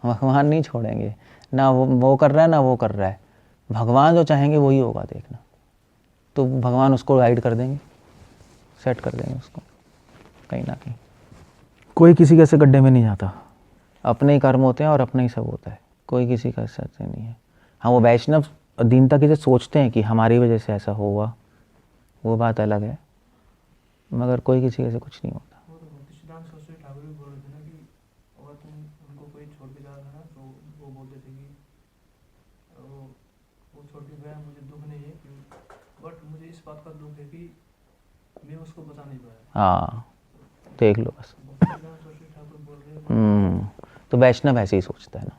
भगवान नहीं छोड़ेंगे, ना वो कर रहा है ना वो कर रहा है, भगवान जो चाहेंगे वही होगा, देखना। तो भगवान उसको गाइड कर देंगे, सेट कर देंगे उसको कहीं ना कहीं। कोई किसी के ऐसे गड्ढे में नहीं जाता, अपने ही कर्म होते हैं और अपना ही सब होता है, कोई किसी का सच नहीं है। हाँ वो वैष्णव दीनता की से सोचते हैं कि हमारी वजह से ऐसा हुआ, वो बात अलग है, मगर कोई किसी के से कुछ नहीं होता। वो तो सिद्धांत सरस्वती ठाकुर भी बोल रहे थे ना कि अगर तुम उनको कोई छोड़ के जा रहा था ना तो वो बोलते थे कि वो छोड़ के गया, मुझे दुख नहीं है, बट मुझे इस बात का दुख है कि मैं उसको बचा नहीं पाया। हाँ देख लो बस। सिद्धांत सरस्वती ठाकुर बोल रहे हैं तो वैष्णव ऐसे ही सोचता है ना,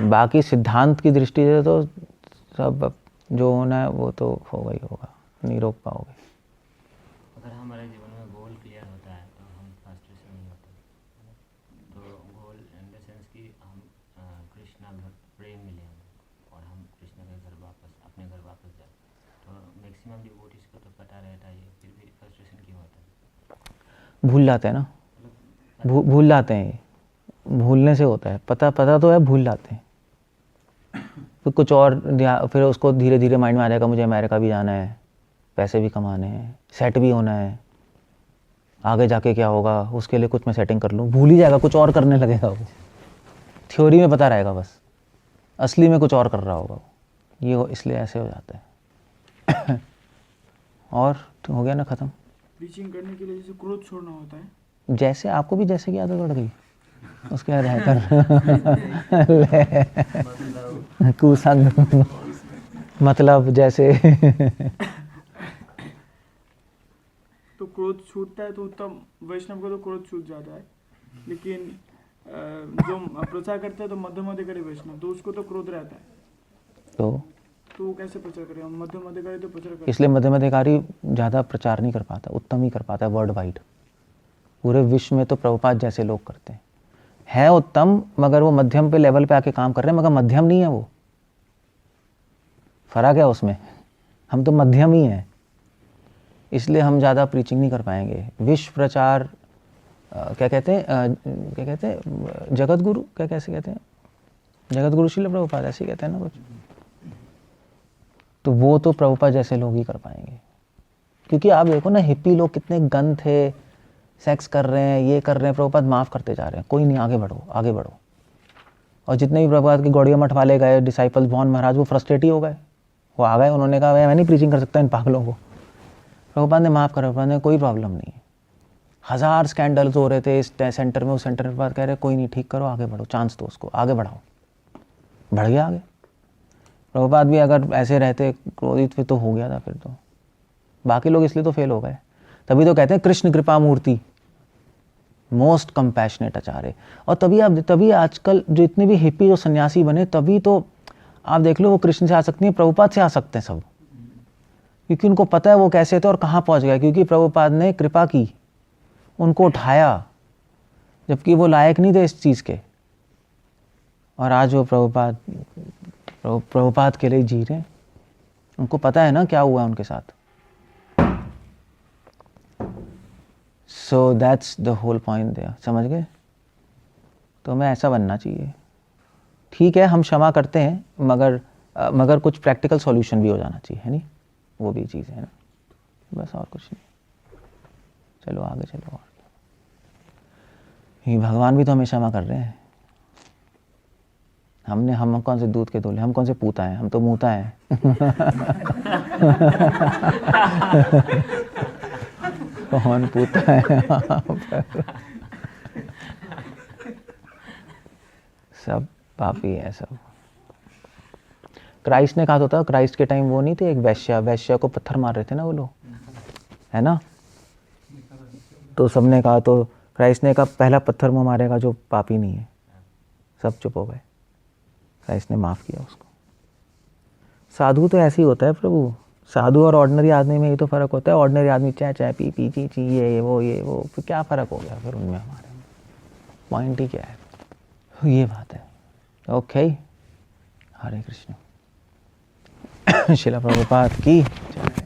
बाकी सिद्धांत की दृष्टि से तो सब जो होना है वो तो होगा ही होगा, नहीं रोक पाओगे। अगर हमारे जीवन में गोल क्लियर होता है तो हम फ्रस्ट्रेशन नहीं होता। तो गोल इन द सेंस कि हम कृष्णा घर प्रेम मिले हमें और हम कृष्णा के घर वापस अपने घर वापस जाए, तो मैक्सिमम डिवोटीज को तो पता रहता है, फिर भी फ्रस्ट्रेशन क्यों होता है? भूल जाते हैं ना, भूल जाते हैं, भूलने से होता है, पता तो है, भूल जाते हैं। फिर कुछ और फिर उसको धीरे धीरे माइंड में आ जाएगा मुझे अमेरिका भी जाना है, पैसे भी कमाने हैं, सेट भी होना है, आगे जाके क्या होगा उसके लिए कुछ मैं सेटिंग कर लूँ, भूल ही जाएगा, कुछ और करने लगेगा वो। थ्योरी में पता रहेगा बस, असली में कुछ और कर रहा होगा वो, ये इसलिए ऐसे हो जाता है। और तो हो गया ना ख़त्म। प्रीचिंग करने के लिए जैसे क्रोध छोड़ना होता है, जैसे आपको भी जैसे की आदत पड़ गई उसके बाद है कर कुसंग मतलब जैसे तो क्रोध छूटता है तो उत्तम वैष्णव को तो क्रोध छूट जाता है, लेकिन जो प्रचार करते हैं तो मध्यम अधिकारी वैष्णव, तो उसको तो क्रोध रहता है, तो वो कैसे प्रचार करेगा? मध्यम अधिकारी तो प्रचार करता इसलिए मध्यम अधिकारी ज़्यादा प्रचार नहीं कर पाता, उत्तम ही कर पाता है वर्ल्ड वाइड। पूरे विश्व में तो प्रभुपाद जैसे लोग करते हैं, है उत्तम, मगर वो मध्यम पे लेवल पे आके काम कर रहे हैं, मगर मध्यम नहीं है वो। फर्क है उसमें, हम तो मध्यम ही हैं, इसलिए हम ज़्यादा प्रीचिंग नहीं कर पाएंगे। विश्व प्रचार क्या कहते हैं जगत गुरु, क्या कैसे कहते हैं, जगत गुरु श्रील प्रभुपाद ऐसे कहते हैं ना कुछ, तो वो तो प्रभुपाद जैसे लोग ही कर पाएंगे। क्योंकि आप देखो ना, हिप्पी लोग कितने गंद थे, सेक्स कर रहे हैं, ये कर रहे हैं, प्रभुपाद माफ़ करते जा रहे हैं, कोई नहीं, आगे बढ़ो आगे बढ़ो। और जितने भी प्रभुपाद के गौड़िया मठ वाले गए डिसाइपल्स, भवन महाराज, वो फ्रस्ट्रेट ही हो गए, वो आ गए, उन्होंने कहा मैं नहीं प्रीचिंग कर सकता इन पागलों को। प्रभुपाद ने माफ़ करा, प्रभुपाद ने कोई प्रॉब्लम नहीं है। 1000 स्कैंडल्स हो रहे थे इस सेंटर में, उस सेंटर में, बात कह रहे कोई नहीं, ठीक करो, आगे बढ़ो, चांस दो उसको, आगे बढ़ाओ, बढ़ गया आगे। प्रभुपाद भी अगर ऐसे रहते क्रोधित फिर तो हो गया था, फिर तो बाकी लोग इसलिए तो फेल हो गए। तभी तो कहते हैं कृष्ण कृपा मूर्ति, मोस्ट कंपैशनेट आचार्य। और तभी आजकल जो इतने भी हिप्पी जो सन्यासी बने, तभी तो आप देख लो वो कृष्ण से आ सकती है, प्रभुपाद से आ सकते हैं सब, क्योंकि उनको पता है वो कैसे थे और कहाँ पहुँच गए, क्योंकि प्रभुपाद ने कृपा की, उनको उठाया, जबकि वो लायक नहीं थे इस चीज़ के। और आज वो प्रभुपाद के लिए जी रहे हैं, उनको पता है ना क्या हुआ उनके साथ। So that's the whole point there, समझ गए? तो हमें ऐसा बनना चाहिए। ठीक है, हम क्षमा करते हैं, मगर कुछ प्रैक्टिकल सॉल्यूशन भी हो जाना चाहिए, है नहीं? वो भी चीज़ है ना, बस और कुछ नहीं। चलो आगे चलो। और ये भगवान भी तो हमें क्षमा कर रहे हैं। हम कौन से दूध के धोले, हम कौन से पूता हैं, हम तो मूता हैं। कौन पूता है? सब पापी है सब। क्राइस्ट ने कहा तो था, क्राइस्ट के टाइम वो नहीं थे, एक वैश्या को पत्थर मार रहे थे ना वो लोग, है ना? तो सबने कहा, तो क्राइस्ट ने कहा पहला पत्थर वो मारेगा जो पापी नहीं है। सब चुप हो गए, क्राइस्ट ने माफ़ किया उसको। साधु तो ऐसे ही होता है प्रभु, साधु और ऑर्डिनरी आदमी में ये तो फ़र्क होता है। ऑर्डिनरी आदमी चाय पी ची ये वो फिर क्या फ़र्क हो गया फिर उनमें, हमारे में पॉइंट ही क्या है? ये बात है। ओके, हरे कृष्ण। शिला प्रभुपाद की जय।